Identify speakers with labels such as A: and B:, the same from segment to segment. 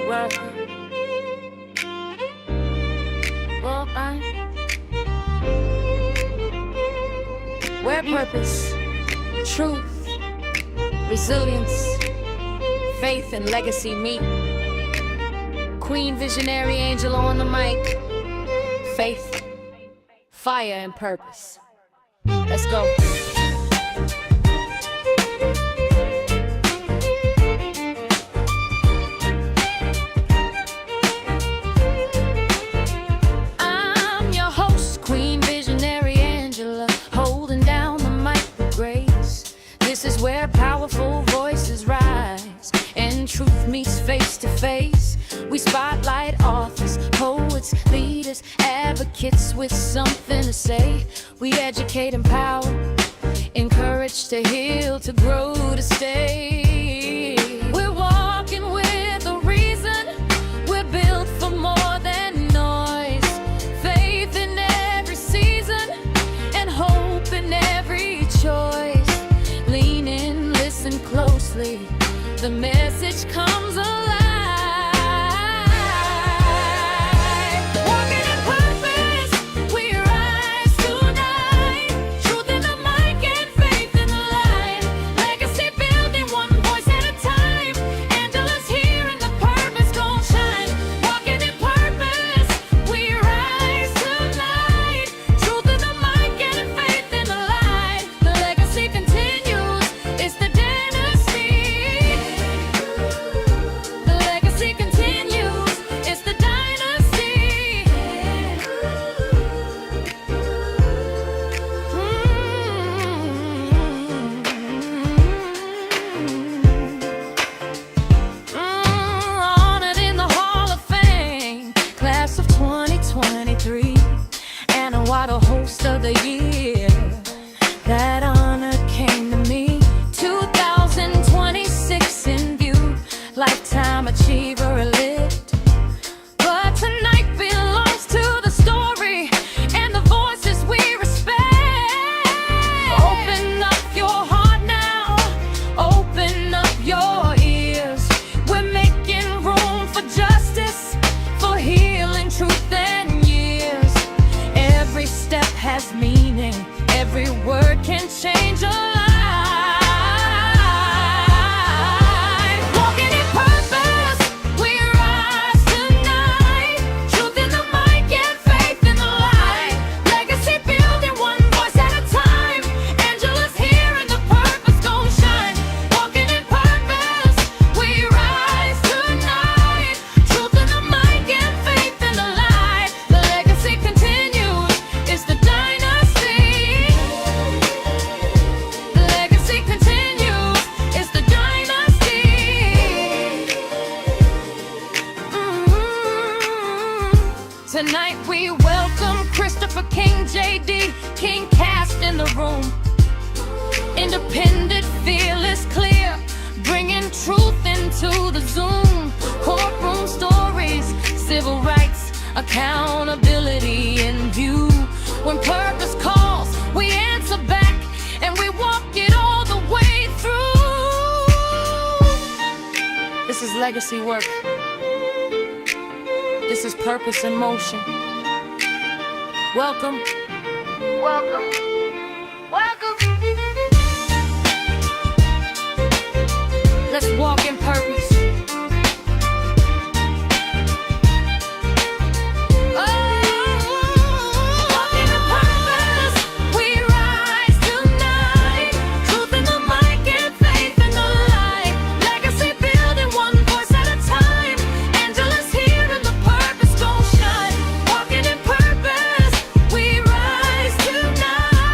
A: Well, where purpose, truth, resilience, faith, and legacy meet. Queen Visionary Angel on the mic. Faith, fire, and purpose. Let's go. I'm your host, Queen Visionary Angela, holding down the mic with grace. This is where powerful voices rise and truth meets face to face. We spotlight authors, poets, leaders, advocates with something to say. We educate, empower, encourage to heal, to grow, to stay. We're walking with a reason. We're built for more than noise. Faith in every season and hope in every choice. Lean in, listen closely. The message comes alive. What a host of the year. That honor came to me. 2026 in view. Lifetime achiever elite. But tonight belongs to the story and the voices we respect. Open up your heart now. Open up your ears. We're making room for justice, for healing, truth, and years. Every step has meaning. Every word can change a life. Walking in purpose, we rise tonight. Truth in the mic and faith in the light. Legacy building one voice at a time. Angela's here and the purpose gon' shine. Walking in purpose, we rise tonight. Truth in the mic and faith in the light. The legacy continues. It's the dynasty. The legacy continues. It's the dynasty. Tonight we welcome Christopher King, JD, King Cast in the room. Independent, fearless, clear, bringing truth into the Zoom. Courtroom stories, civil rights, accountability in view. When purpose calls, we answer back, and we walk it all the way through. This is legacy work. This is purpose in motion. Welcome. Welcome. Welcome. Let's walk in purpose. Tonight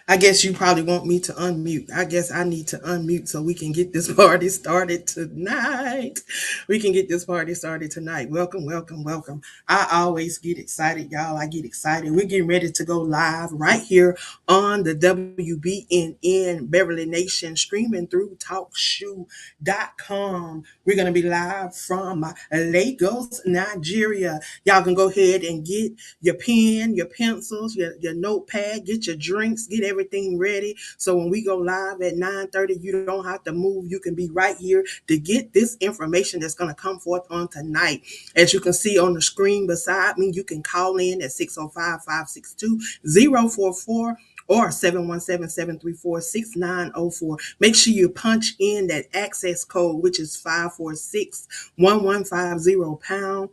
B: I guess you probably want me to unmute. I guess I need to unmute so we can get this party started tonight. We can get this party started tonight. Welcome, welcome, welcome. I always get excited, y'all. I get excited. We're getting ready to go live right here on the WBNN Beverly Nation, streaming through talkshoe.com. We're going to be live from Lagos, Nigeria. Y'all can go ahead and get your pen, your pencils, your notepad, get your drinks, get everything ready. So when we go live at 9:30, you don't have to move. You can be right here to get this information that's going to come forth on tonight. As you can see on the screen beside me, you can call in at 605-562-044 or 717-734-6904. Make sure you punch in that access code, which is 546-1150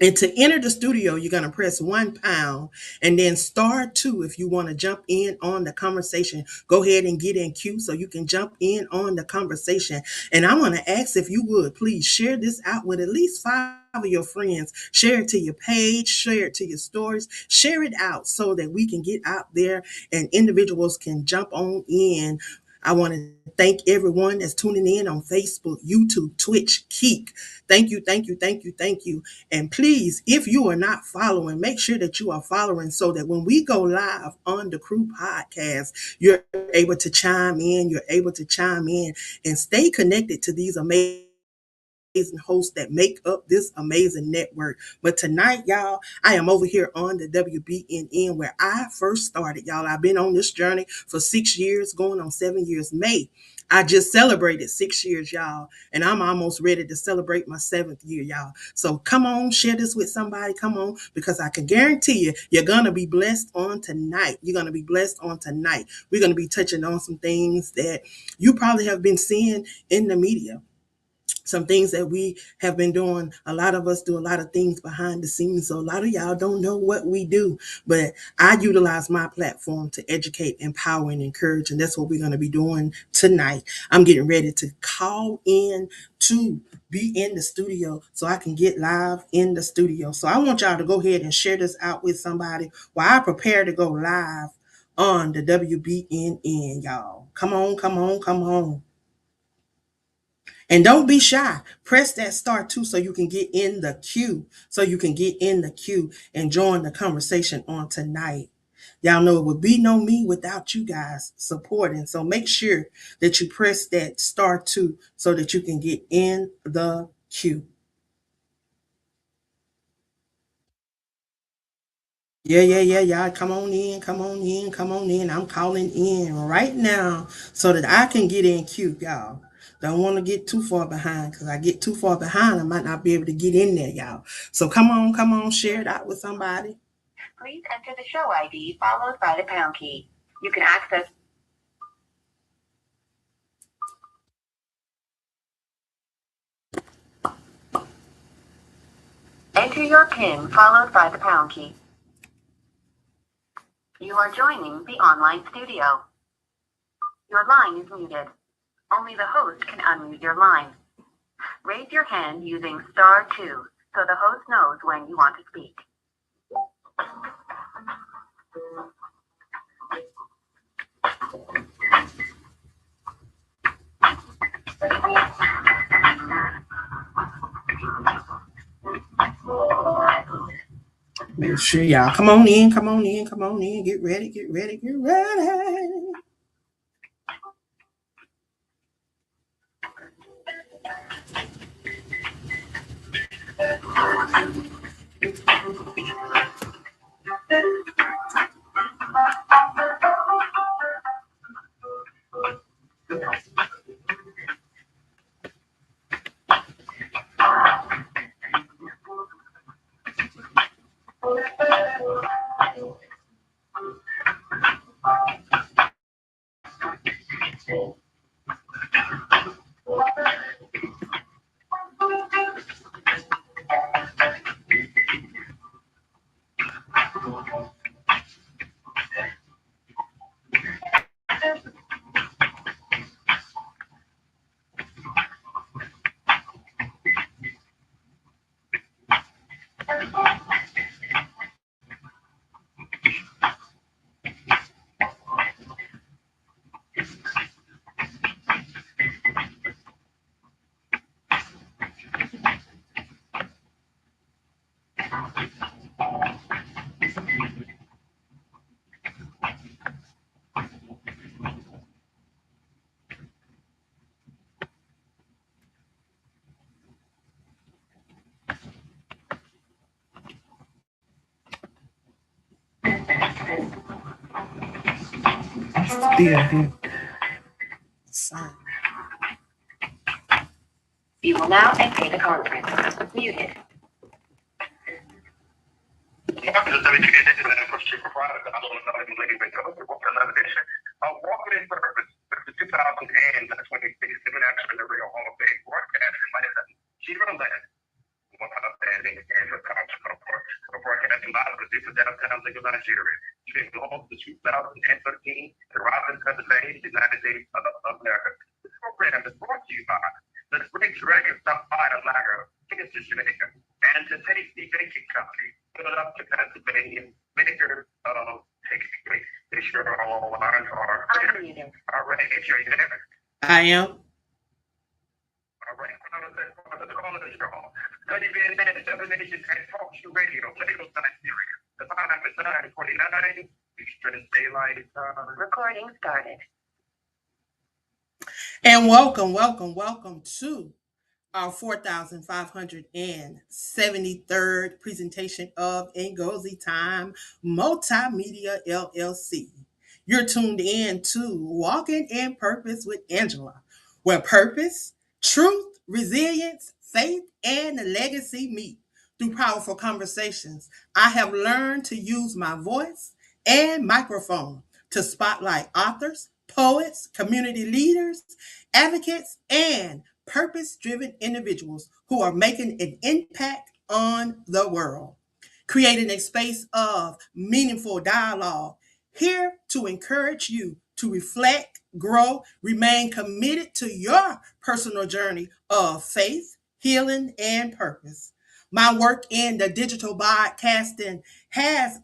B: and to enter the studio, you're going to press £1 and then *2 if you want to jump in on the conversation. Go ahead and get in queue so you can jump in on the conversation. And I want to ask if you would please share this out with at least 5 of your friends. Share it to your page, share it to your stories, share it out so that we can get out there and individuals can jump on in. I want to thank everyone that's tuning in on Facebook, YouTube, Twitch, Keek. Thank you, thank you, thank you, thank you. And please, if you are not following, make sure that you are following so that when we go live on the Crew Podcast, you're able to chime in, you're able to chime in and stay connected to these amazing hosts that make up this amazing network. But tonight, y'all, I am over here on the WBNN where I first started, y'all. I've been on this journey for 6 years, going on 7 years. May, I just celebrated 6 years, y'all, and I'm almost ready to celebrate my 7th year, y'all. So come on, share this with somebody. Come on, because I can guarantee you, you're going to be blessed on tonight. You're going to be blessed on tonight. We're going to be touching on some things that you probably have been seeing in the media, some things that we have been doing. A lot of us do a lot of things behind the scenes. So a lot of y'all don't know what we do, but I utilize my platform to educate, empower, and encourage. And that's what we're going to be doing tonight. I'm getting ready to call in to be in the studio so I can get live in the studio. So I want y'all to go ahead and share this out with somebody while I prepare to go live on the WBNN, y'all. Come on, come on, come on. And don't be shy. Press that *2 so you can get in the queue. So you can get in the queue and join the conversation on tonight. Y'all know it would be no me without you guys supporting. So make sure that you press that *2 so that you can get in the queue. Yeah. Come on in, come on in, come on in. I'm calling in right now so that I can get in queue, y'all. Don't want to get too far behind because I get too far behind, I might not be able to get in there, y'all. So come on, share it out with somebody. Please enter the show ID followed by the pound key. You can access. Enter your PIN followed by the pound key. You are joining the online studio. Your line is muted. Only the host can unmute your line. Raise your hand using *2 so the host knows when you want to speak. Make sure y'all come on in, come on in, come on in. Get ready, get ready, get ready. Still here.
A: You will now exit the conference. Muted. Walking in Purpose, the 2026 International Radio Hall of Fame broadcast invited Sheila Land, one outstanding and her concert for broadcasting live for the downtown Lagos, Nigeria. She is home to the 2013 the Robin Pennsylvania, United States of America. This program is brought to you by the Great Dragon Stop by Alaga, Kingston, Jamaica, and the Tasty Baking Company, Philadelphia, Pennsylvania, maker of Tasty. They sure all lines are there. All right, if you're there.
B: I am.
A: All right, the call is your own. Beverly Nation and Talk Show Radio, Lagos, Nigeria. The time is 9:49. Eastern Daylight Time. Recording started.
B: And welcome to our 4,573rd presentation of Ngozi Time Multimedia LLC. You're tuned in to Walking in Purpose with Angela, where purpose, truth, resilience, faith, and legacy meet through powerful conversations. I have learned to use my voice and microphone to spotlight authors, poets, community leaders, advocates, and purpose driven individuals who are making an impact on the world, creating a space of meaningful dialogue, here to encourage you to reflect, grow, remain committed to your personal journey of faith, healing, and purpose. My work in the digital broadcasting has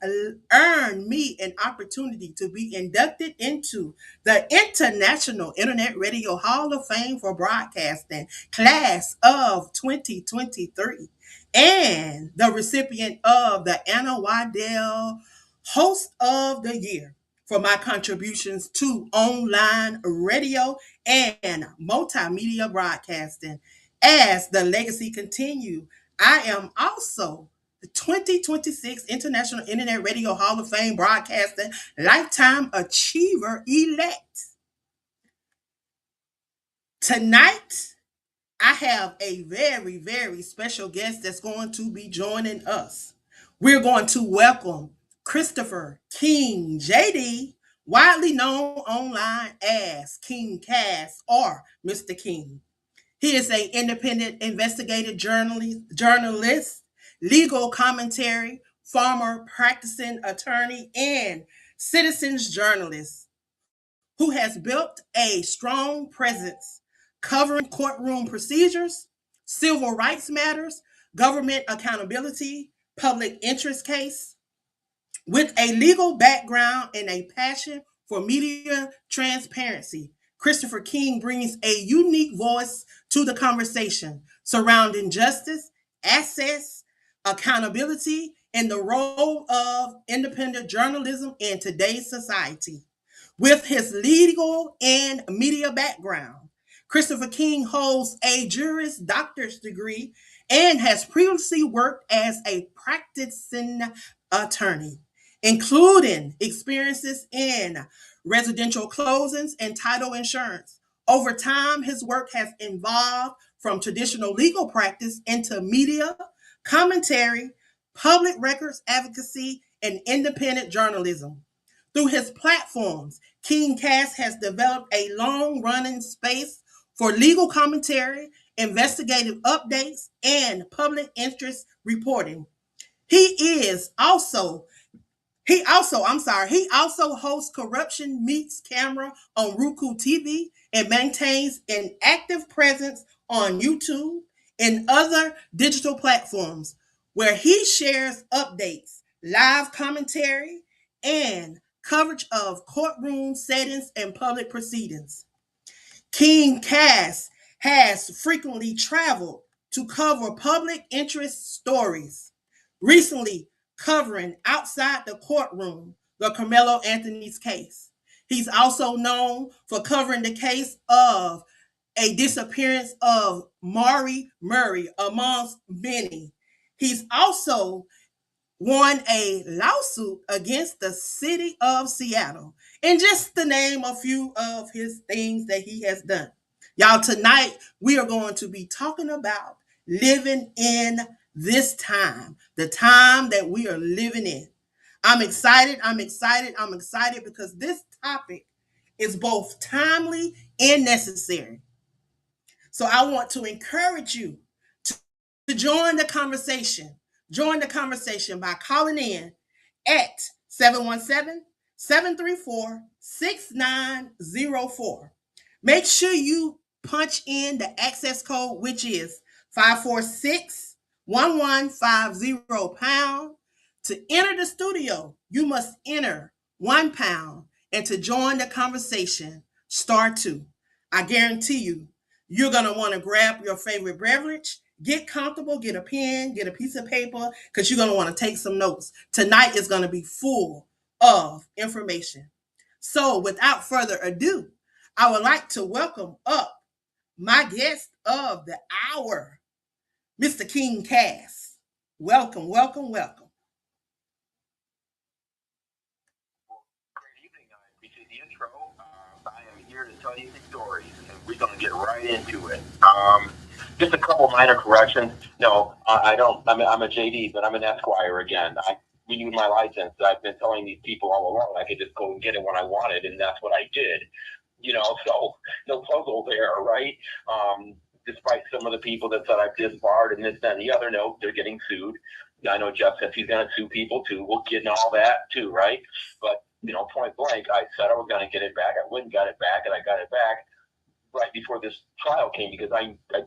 B: earned me an opportunity to be inducted into the International Internet Radio Hall of Fame for Broadcasting, class of 2023, and the recipient of the Anna Waddell Host of the Year for my contributions to online radio and multimedia broadcasting. As the legacy continues, I am also the 2026 International Internet Radio Hall of Fame Broadcasting Lifetime Achiever elect. Tonight, I have a very, very special guest that's going to be joining us. We're going to welcome Christopher King, JD, widely known online as King Cass or Mr. King. He is an independent investigative journalist, legal commentary, former practicing attorney, and citizens journalist who has built a strong presence covering courtroom procedures, civil rights matters, government accountability, public interest case. With a legal background and a passion for media transparency, Christopher King brings a unique voice to the conversation surrounding justice, access, accountability, and the role of independent journalism in today's society. With his legal and media background, Christopher King holds a Juris Doctor's degree and has previously worked as a practicing attorney, including experiences in residential closings and title insurance. Over time, his work has evolved from traditional legal practice into media, commentary, public records advocacy, and independent journalism. Through his platforms, King Cass has developed a long running space for legal commentary, investigative updates, and public interest reporting. He is also he also hosts Corruption Meets Camera on Roku TV and maintains an active presence on YouTube and other digital platforms where he shares updates, live commentary, and coverage of courtroom settings and public proceedings. King Cass has frequently traveled to cover public interest stories, recently covering outside the courtroom the Carmelo Anthony's case. He's also known for covering the case of a disappearance of Maury Murray, amongst many. He's also won a lawsuit against the city of Seattle. And just to name a few of his things that he has done. Y'all, tonight we are going to be talking about living in this time, the time that we are living in. I'm excited. I'm excited. I'm excited because this topic is both timely and necessary. So I want to encourage you to join the conversation. Join the conversation by calling in at 717-734-6904. Make sure you punch in the access code, which is 546-1150 pound. To enter the studio, you must enter £1. And to join the conversation, *2. I guarantee you, you're going to want to grab your favorite beverage, get comfortable, get a pen, get a piece of paper, because you're going to want to take some notes. Tonight is going to be full of information. So, without further ado, I would like to welcome up my guest of the hour, Mr. King Cass. Welcome, welcome, welcome.
C: Great evening. I appreciate the intro. I am here to tell you some stories, and we're going to get right into it. Just a couple minor corrections. No, I don't. I'm a JD, but I'm an Esquire again. I renewed my license. I've been telling these people all along I could just go and get it when I wanted, and that's what I did. So no puzzle there, right? Despite some of the people that said I've disbarred and this, that, and the other, no, they're getting sued. I know Jeff says he's going to sue people too. We'll get into all that too, right? But point blank, I said I was going to get it back. I went and got it back, and I got it back right before this trial came because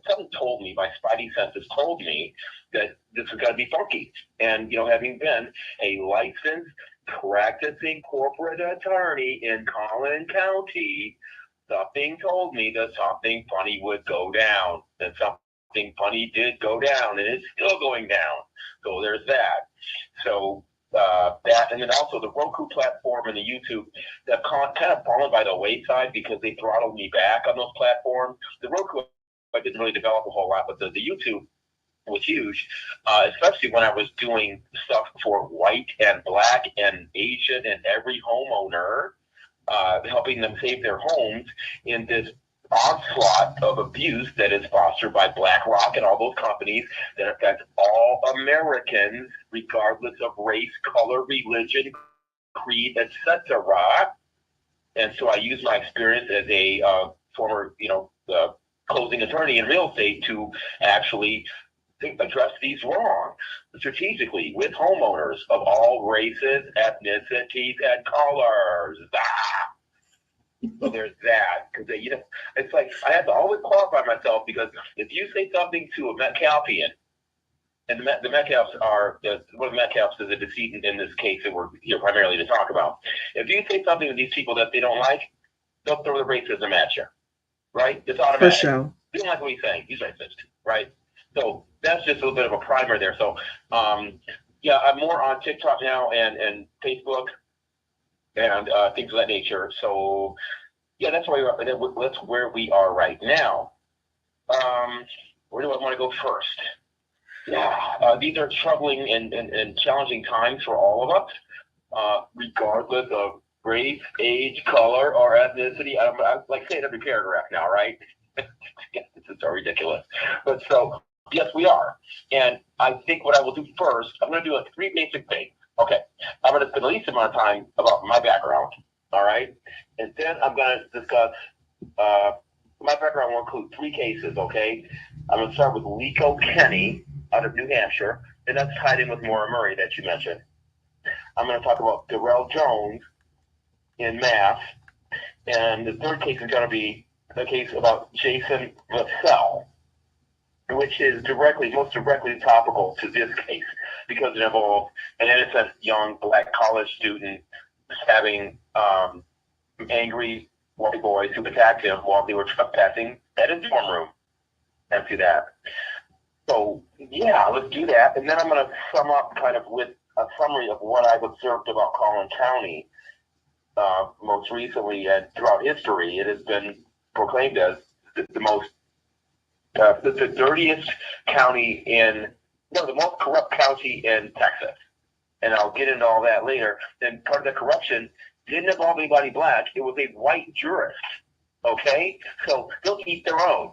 C: something told me, my spidey senses told me that this was going to be funky. And, having been a licensed practicing corporate attorney in Collin County, something told me that something funny would go down. And something funny did go down, and it's still going down. So there's that. So that, and then also the Roku platform and the YouTube that kind of fallen by the wayside because they throttled me back on those platforms. The Roku, I didn't really develop a whole lot, but the YouTube was huge, especially when I was doing stuff for white and black and Asian and every homeowner, helping them save their homes in this onslaught of abuse that is fostered by BlackRock and all those companies that affect all Americans, regardless of race, color, religion, creed, etc. And so I use my experience as a former, closing attorney in real estate to actually address these wrong strategically with homeowners of all races, ethnicities, and colors. So there's that, because it's like I have to always qualify myself, because if you say something to a Metcalfian, and the Metcalfs are one of the Metcalfs is a decedent in this case that we're here primarily to talk about. If you say something to these people that they don't like, they'll throw the racism at you, right? It's automatic.
B: For sure.
C: They don't like what he's saying. He's racist, right? So that's just a little bit of a primer there. So, I'm more on TikTok now and Facebook and things of that nature. So, that's where we are right now. Where do I want to go first? These are troubling and challenging times for all of us, regardless of race, age, color, or ethnicity. I like saying every paragraph now, right? This is so ridiculous. But so, yes, we are. And I think what I will do first, I'm going to do like 3 basic things. Okay, I'm going to spend the least amount of time about my background, all right? And then I'm going to discuss, my background will include 3 cases, okay? I'm going to start with Lico Kenny out of New Hampshire, and that's tied in with Maura Murray that you mentioned. I'm going to talk about Darrell Jones in Mass, and the 3rd case is going to be a case about Jason LaSalle, which is most directly topical to this case because it involved an innocent young black college student stabbing angry white boys who attacked him while they were trespassing at his dorm room. Let's do that. So, let's do that. And then I'm going to sum up kind of with a summary of what I've observed about Collin County most recently and throughout history. It has been proclaimed as the most the dirtiest county the most corrupt county in Texas. and I'll get into all that later. Then part of the corruption didn't involve anybody black. It was a white jurist. Okay, so they'll eat their own.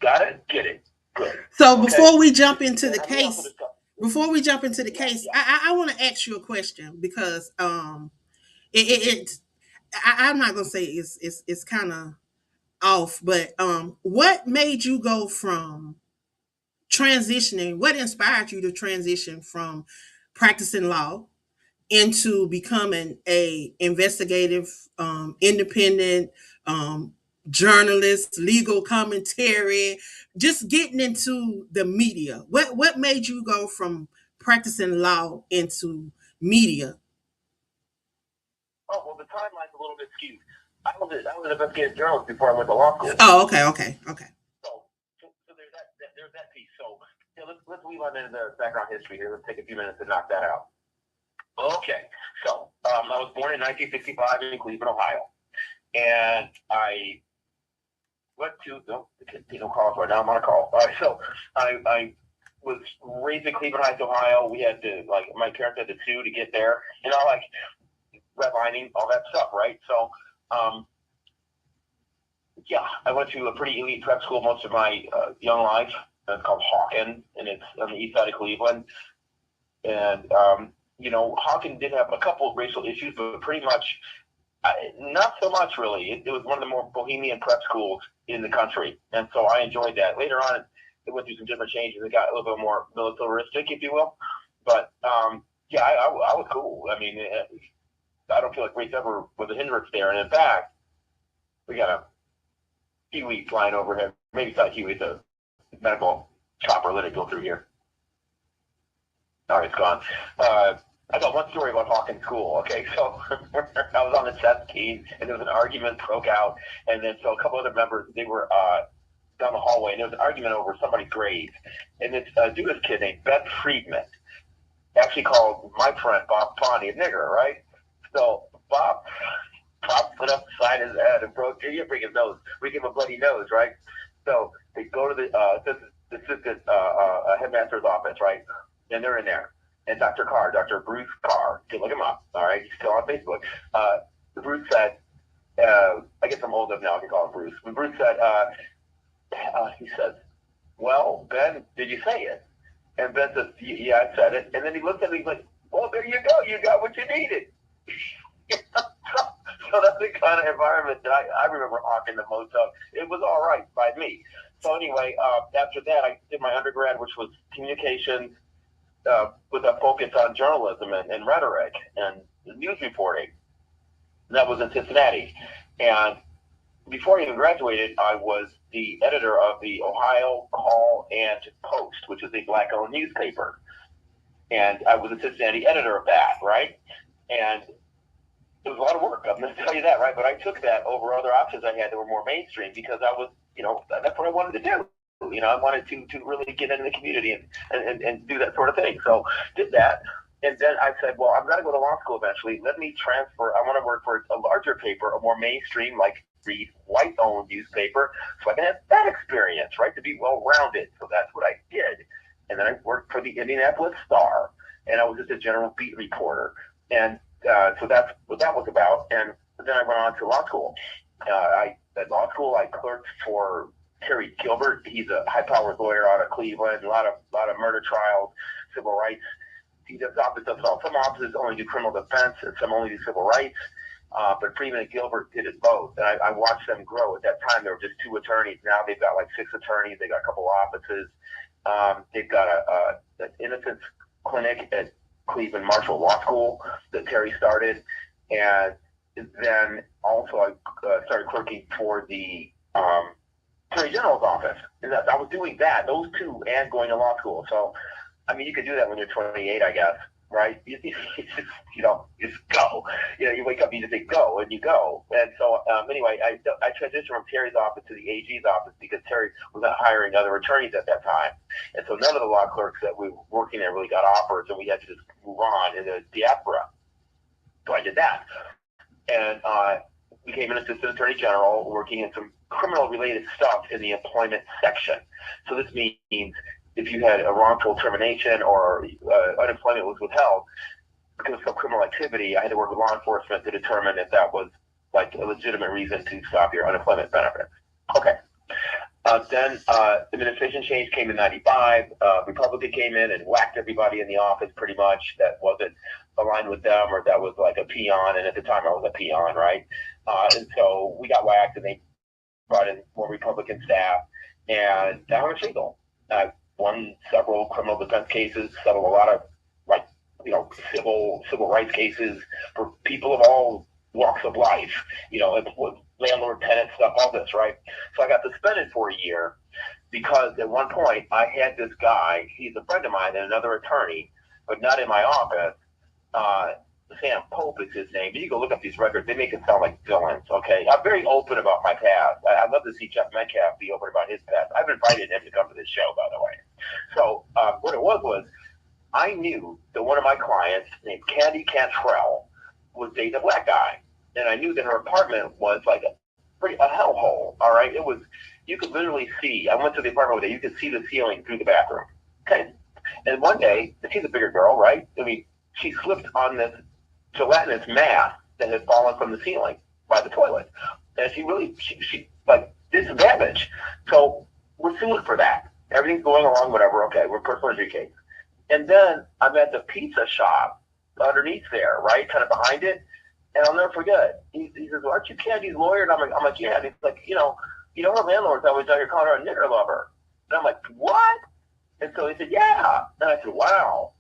C: Got it? Get it? Good.
B: So
C: Okay.
B: before we jump into the
C: And I may also
B: case,
C: discuss.
B: before we jump into the
C: Yeah,
B: case,
C: yeah.
B: I want to ask you a question because it I'm not gonna say it's kind of off, but what made you go from transitioning? What inspired you to transition from practicing law into becoming a investigative, independent journalist, legal commentary, just getting into the media? What made you go from practicing law into media?
C: Oh well, the timeline's a little bit skewed. I was an investigative journalist before I went to law school.
B: Oh, okay.
C: So there's that piece. So yeah, let's weave on into the background history here. Let's take a few minutes to knock that out. Okay, so I was born in 1965 in Cleveland, Ohio, and I went to no call right now. I'm on a call. All right, so I was raised in Cleveland Heights, Ohio. We had to my parents had to sue to get there, like redlining, all that stuff, right? So yeah, I went to a pretty elite prep school most of my young life. It's called Hawken, and it's on the east side of Cleveland. And Hawken did have a couple of racial issues, but pretty much not so much really. It was one of the more bohemian prep schools in the country, and so I enjoyed that. Later on, it went through some different changes. It got a little bit more militaristic, if you will. But yeah, I was cool. I mean, I don't feel like race ever was a hindrance there. And in fact, we got a Kiwi flying overhead. Maybe it's not Kiwi, it's a medical chopper. Let it go through here. All right, it's gone. I got one story about Hawkins School. Okay, so I was on the chess team, and there was an argument broke out, and then so a couple other members, they were down the hallway, and there was an argument over somebody's grades, and this Jewish kid named Ben Friedman actually called my friend Bob Pawnee a nigger, right? So Bob put up beside his head and broke his nose. We give him a bloody nose, right? So they go to the assistant headmaster's office, right? And they're in there. And Dr. Bruce Carr, you can look him up, all right? He's still on Facebook. Bruce said, I guess I'm old enough now, I can call him Bruce. But Bruce said, he said, well, Ben, did you say it? And Ben says, yeah, I said it. And then he looked at me, he's like, well, there you go. You got what you needed. So that's the kind of environment that I remember Hawking the most of. It was all right by me. So anyway, after that, I did my undergrad, which was communication with a focus on journalism and rhetoric and news reporting. And that was in Cincinnati. And before I even graduated, I was the editor of the Ohio Call and Post, which is a black-owned newspaper. And I was a Cincinnati editor of that, right? And it was a lot of work, I'm going to tell you that, right? But I took that over other options I had that were more mainstream because I was, that's what I wanted to do. I wanted to really get into the community and do that sort of thing. So did that. And then I said, well, I'm going to go to law school eventually. Let me transfer. I want to work for a larger paper, a more mainstream, like read white-owned newspaper, so I can have that experience, right, to be well-rounded. So that's what I did. And then I worked for the Indianapolis Star, and I was just a general beat reporter. And so that's what that was about. And then I went on to law school. At law school, I clerked for Terry Gilbert. He's a high-powered lawyer out of Cleveland, a lot of murder trials, civil rights. He does opposite of all. Some offices only do criminal defense, and some only do civil rights. But Freeman and Gilbert did it both. And I watched them grow. At that time, there were just 2 attorneys. Now they've got like 6 attorneys. They got a couple offices. They've got an innocence clinic at Cleveland Marshall Law School that Terry started. And then also I started clerking for the Attorney General's office. And I was doing that, those 2, and going to law school. So, I mean, you could do that when you're 28, I guess, right? You just go. You wake up, you just say go, and you go. And so, anyway, I transitioned from Terry's office to the AG's office because Terry was not hiring other attorneys at that time. And so none of the law clerks that we were working there really got offers, and we had to just move on into diaspora. So I did that. And became an assistant attorney general working in some criminal-related stuff in the employment section. So this means if you had a wrongful termination or unemployment was withheld because of some criminal activity, I had to work with law enforcement to determine if that was like a legitimate reason to stop your unemployment benefits. Okay. Then administration change came in 95. Republican came in and whacked everybody in the office pretty much that wasn't aligned with them or that was like a peon. And at the time I was a peon, right? And so we got whacked and they brought in more Republican staff. And now I'm legal. I've won several criminal defense cases, settled a lot of like, civil rights cases for people of all walks of life, landlord, tenant stuff, all this, right? So I got suspended for a year because at one point I had this guy, he's a friend of mine and another attorney, but not in my office. Sam Pope is his name. You go look up these records, they make it sound like villains, okay? I'm very open about my past. I'd love to see Jeff Metcalf be open about his past. I've invited him to come to this show, by the way. So what it was I knew that one of my clients named Candy Cantrell was dating a black guy. And I knew that her apartment was like a hellhole, all right? It was, you could literally see, I went to the apartment with her, you could see the ceiling through the bathroom, okay? And one day, she's a bigger girl, right? I mean, she slipped on this gelatinous mass that had fallen from the ceiling by the toilet. And she did some damage. So we're suing for that. Everything's going along, whatever, okay, we're personal injury case. And then I'm at the pizza shop underneath there, right, kind of behind it. And I'll never forget. He says, well, aren't you Candy's lawyer? And I'm like, yeah. And he's like, her landlord's always out here calling her a nigger lover. And I'm like, what? And so he said, yeah. And I said, wow.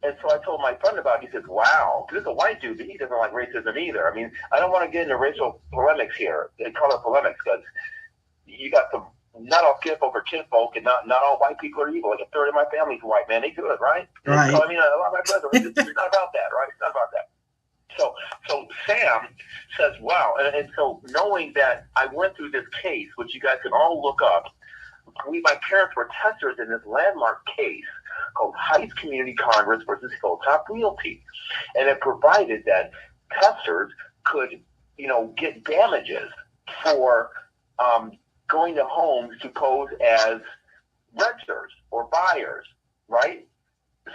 C: And so I told my friend about it. He says, wow. Because it's a white dude, but he doesn't like racism either. I mean, I don't want to get into racial polemics here. They call it polemics because you got some, not all kinfolk or kinfolk, and not all white people are evil. Like a third of my family's white, man. They do it, right?
B: Right.
C: So, I mean, a lot of my brothers, it's not about that, right? It's not about that. So Sam says, wow. And so knowing that I went through this case, which you guys can all look up, my parents were testers in this landmark case called Heights Community Congress versus Hilltop Realty. And it provided that testers could, get damages for going to homes to pose as renters or buyers, right?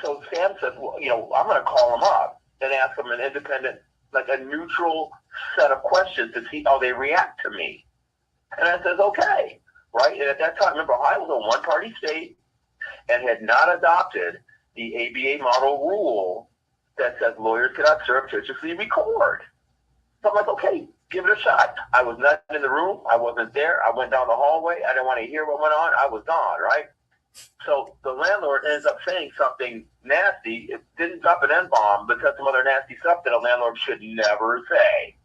C: So Sam says, well, I'm going to call them up and ask them an independent, like a neutral set of questions to see how they react to me. And I says, okay, right? And at that time, remember, Ohio was a one-party state and had not adopted the ABA model rule that says lawyers cannot surreptitiously record. So I'm like, okay, give it a shot. I was not in the room. I wasn't there. I went down the hallway. I didn't want to hear what went on. I was gone, right? So the landlord ends up saying something nasty. It didn't drop an N-bomb, but said some other nasty stuff that a landlord should never say,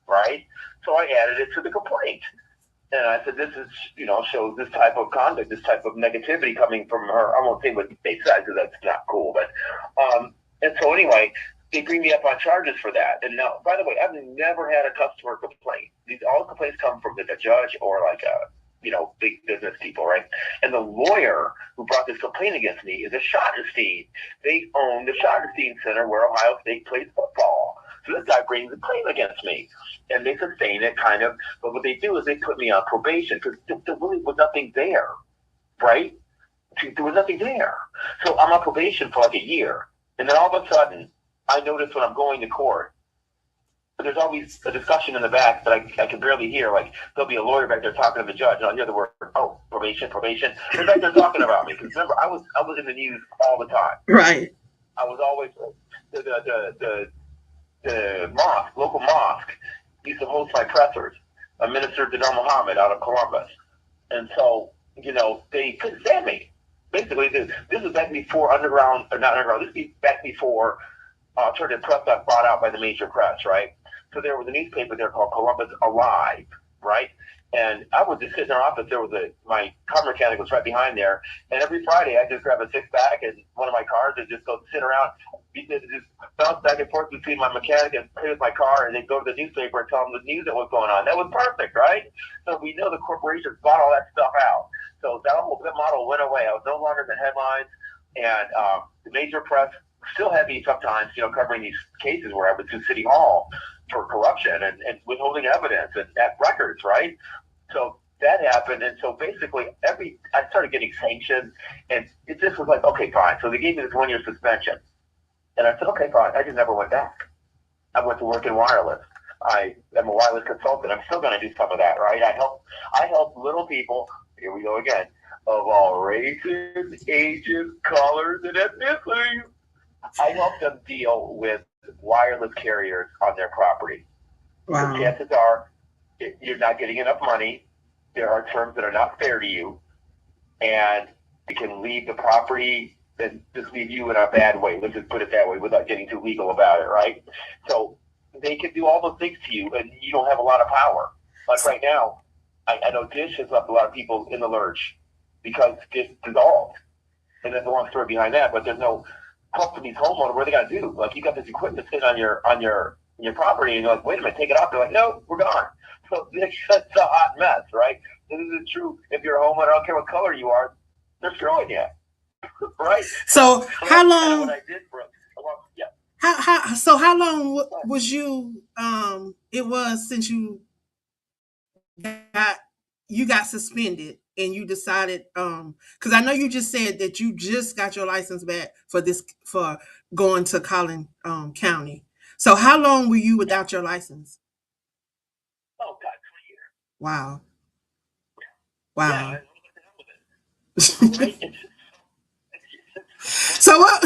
C: right? So I added it to the complaint. And I said, this is, shows this type of conduct, this type of negativity coming from her. I won't say what they said because that's not cool. But, and so anyway, they bring me up on charges for that. And now, by the way, I've never had a customer complaint. All complaints come from the judge or like a, big business people, right? And the lawyer who brought this complaint against me is a Schottenstein. They own the Schottenstein Center where Ohio State plays football. So this guy brings a claim against me. And they sustain it kind of, but what they do is they put me on probation because there really was nothing there, right? There was nothing there. So I'm on probation for like a year. And then all of a sudden, I notice when I'm going to court, there's always a discussion in the back that I can barely hear. Like, there'll be a lawyer back there talking to the judge, and I'll hear the word, oh, probation. They're back there talking about me. Because remember, I was in the news all the time.
B: Right.
C: I was always, the mosque, local mosque, used to host my pressers. A minister, Dinar Muhammad, out of Columbus. And so, they couldn't stand me. Basically, this was back before underground, or not underground, this was back before alternative press got bought out by the major press, right? So there was a newspaper there called Columbus Alive, right? And I would just sit in their office. There was my car mechanic was right behind there. And every Friday, I'd just grab a six-pack and one of my cars and just go sit around, just bounce back and forth between my mechanic and play with my car. And they'd go to the newspaper and tell them the news that was going on. That was perfect, right? So we know the corporations bought all that stuff out. So that model went away. I was no longer in the headlines. And the major press still had me sometimes, covering these cases where I would sue City Hall for corruption and withholding evidence and at records, right? So that happened, and so basically I started getting sanctioned, and it just was like, okay, fine. So they gave me this 1 year suspension, and I said, okay, fine. I just never went back. I went to work in wireless. I am a wireless consultant. I'm still going to do some of that, right? I help little people. Here we go again, of all races, ages, colors, and ethnicities. I help them deal with wireless carriers on their property. Because
B: Wow.
C: chances are you're not getting enough money. There are terms that are not fair to you, and it can leave the property and just leave you in a bad way. Let's just put it that way without getting too legal about it, right? So they can do all those things to you, and you don't have a lot of power. Like right now, I know Dish has left a lot of people in the lurch because Dish dissolved. And there's a long story behind that, but there's no help for these homeowners. What are they got to do? Like, you got this equipment sitting on your property, and you're like, wait a minute, take it off. They're like, no, we're gone. So it's just a hot mess, right? This is true. If you're a homeowner, I don't care what color you are, they're screwing you, right?
B: So how
C: That's kind of
B: long?
C: what I did for yeah.
B: How long was you? It was since got you got suspended and you decided because I know you just said that you just got your license back for going to Collin County. So how long were you without your license?
C: Oh God, 20 years.
B: Wow.
C: Yeah,
B: Wow.
C: right.
B: So what?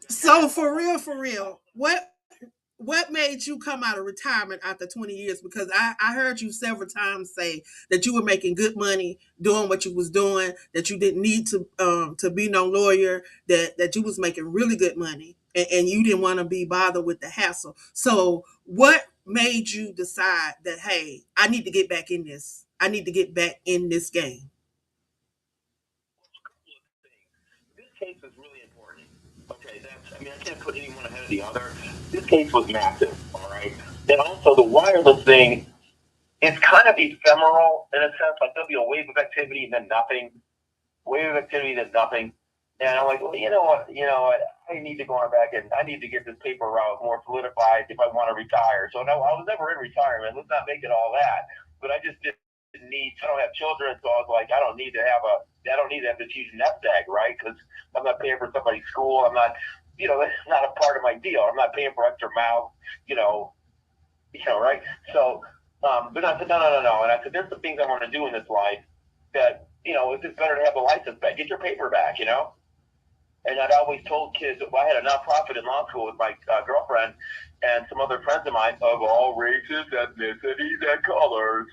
B: So for real, what made you come out of retirement after 20 years? Because I heard you several times say that you were making good money doing what you was doing, that you didn't need to be no lawyer, that you was making really good money, and you didn't want to be bothered with the hassle. So what made you decide that, hey, I need to get back in this? I need to get back in this game.
C: This case is really important. Okay, I mean, I can't put any one ahead of the other. This case was massive, all right? And also, the wireless thing is kind of ephemeral in a sense. Like, there'll be a wave of activity and then nothing, wave of activity, then nothing. And I'm like, well, you know what? I need to go on back and I need to get this paper route more solidified if I want to retire. So no, I was never in retirement. Let's not make it all that. But I just didn't need. I don't have children, so I was like, I don't need to have this huge nest egg, right? Because I'm not paying for somebody's school. I'm not, that's not a part of my deal. I'm not paying for extra mouth, you know, right? So, but I said, no. And I said, there's some things I want to do in this life that, it's just better to have the license back. Get your paper back. And I'd always told kids, I had a nonprofit in law school with my girlfriend and some other friends of mine of all races, ethnicities, and colors.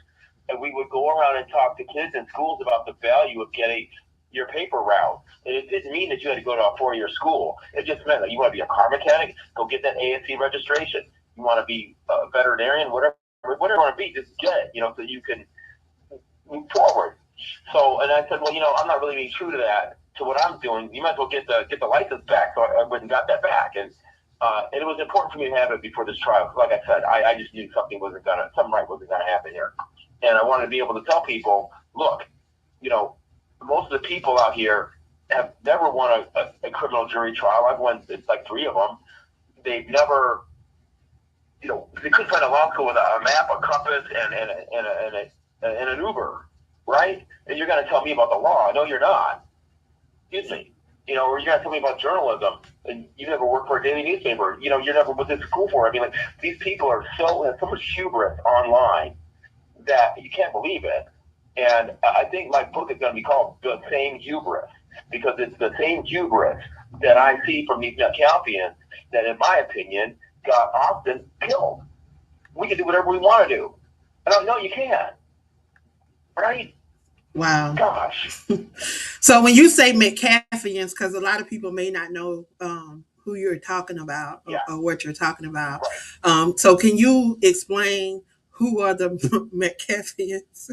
C: And we would go around and talk to kids in schools about the value of getting your paper route. And it didn't mean that you had to go to a 4-year school. It just meant that you want to be a car mechanic, go get that ASC registration. You want to be a veterinarian, whatever you want to be, just get it, so you can move forward. So, and I said, well, I'm not really being true to what I'm doing. You might as well get the license back. So I went and got that back. And it was important for me to have it before this trial. Like I said, I just knew something right wasn't gonna happen here. And I wanted to be able to tell people, look, most of the people out here have never won a criminal jury trial. I've won, it's like 3 of them. They've never, they couldn't find a law school with a map, a compass, and an Uber, right? And you're going to tell me about the law. No, you're not. Excuse me. Or you're going to tell me about journalism, and you never worked for a daily newspaper. You never went to school for it. I mean, like, these people have so much hubris online that you can't believe it. And I think my book is going to be called The Same Hubris, because it's the same hubris that I see from these McAlpians that, in my opinion, got Austin killed. We can do whatever we want to do. And I know you can. Right?
B: Wow.
C: Gosh.
B: So when you say McCaffians, because a lot of people may not know who you're talking about or what you're talking about.
C: Right.
B: So can you explain who are the McCaffians?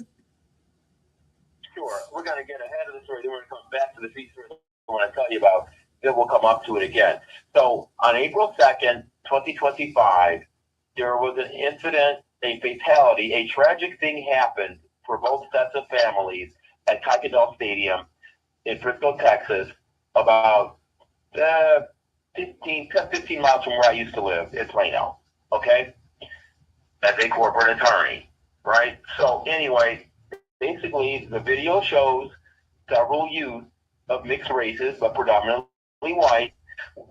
C: Sure. We're going to get ahead of the story. Then we're going to come back to the feature I want to tell you about. Then we'll come up to it again. So on April 2nd, 2025, there was an incident, a fatality, a tragic thing happened for both sets of families at Kuykendall Stadium in Frisco, Texas, about 15 miles from where I used to live in Plano, okay? As a corporate attorney, right? So anyway, basically, the video shows several youth of mixed races, but predominantly white,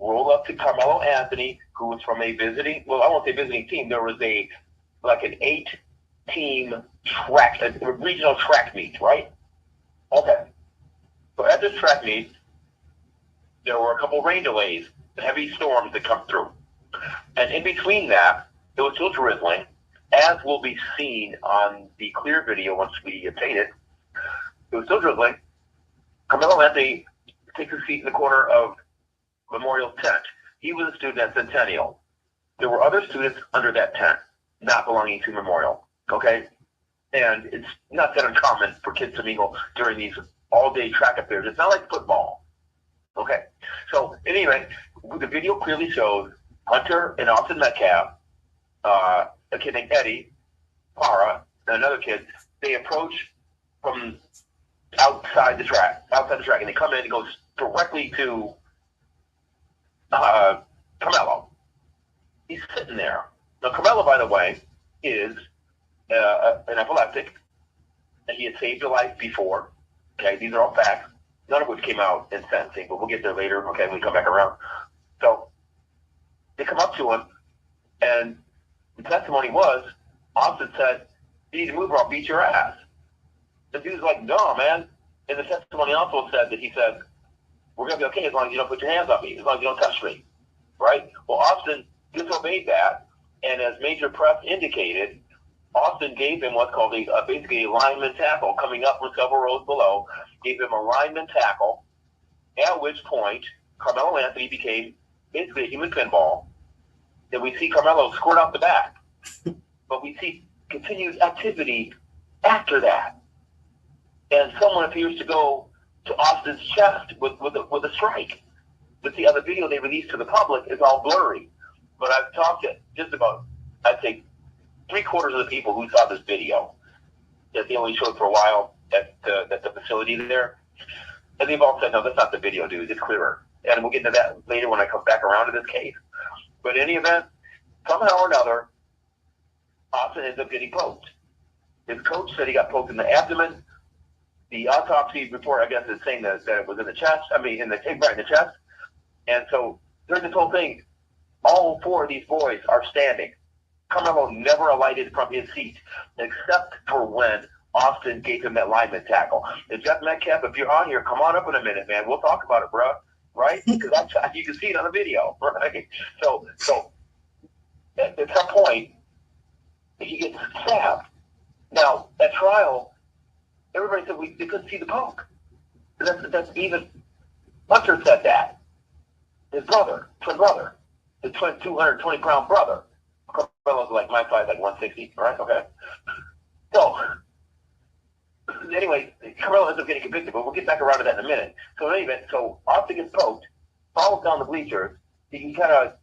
C: roll up to Carmelo Anthony, who was from a visiting, well, I won't say visiting team. There was an 8-team a regional track meet, right? Okay. So at this track meet, there were a couple rain delays, heavy storms that come through. And in between that, it was still drizzling, as will be seen on the clear video once we obtain it. It was still drizzling. Carmelo Anthony takes a seat in the corner of Memorial tent. He was a student at Centennial. There were other students under that tent, not belonging to Memorial. Okay? And it's not that uncommon for kids to mingle during these all-day track affairs. It's not like football. Okay? So, in any event, the video clearly shows Hunter and Austin Metcalf, a kid named Eddie, Para, and another kid. They approach from outside the track, and they come in and goes directly to Carmelo. He's sitting there. Now, Carmelo, by the way, is an epileptic, and he had saved a life before. Okay, these are all facts, none of which came out in sentencing, but we'll get there later, okay, when we come back around. So they come up to him, and the testimony was, Austin said, "You need to move or I'll beat your ass." The dude's like, "No, man." And the testimony also said that he said, "We're going to be okay as long as you don't put your hands on me, as long as you don't touch me." Right? Well, Austin disobeyed that, and as Major Press indicated, Austin gave him what's called basically a lineman tackle, coming up from several rows below, gave him a lineman tackle, at which point Carmelo Anthony became basically a human pinball. Then we see Carmelo squirt out the back, but we see continued activity after that. And someone appears to go to Austin's chest with a strike. But the other video they released to the public is all blurry. But I've talked to just about, I'd say, 3/4 of the people who saw this video that they only showed for a while at the facility there. And they've all said, "No, that's not the video, dude. It's clearer." And we'll get into that later when I come back around to this case. But in any event, somehow or another, Austin ends up getting poked. His coach said he got poked in the abdomen. The autopsy report, I guess, is saying that it was in the chest. I mean, in the chest. And so during this whole thing, all 4 of these boys are standing. Carmelo never alighted from his seat, except for when Austin gave him that lineman tackle. And Jeff Metcalf, if you're on here, come on up in a minute, man. We'll talk about it, bro. Right? Because you can see it on the video. Right? So at some point, he gets stabbed. Now, at trial, everybody said they couldn't see the poke. That's even Hunter said that. His brother, twin brother, his 220-pound brother. Carmelo's like my size, like 160, right? Okay. So, anyway, Carmelo ends up getting convicted, but we'll get back around to that in a minute. So, in any event, Austin gets poked, falls down the bleachers. He kind of,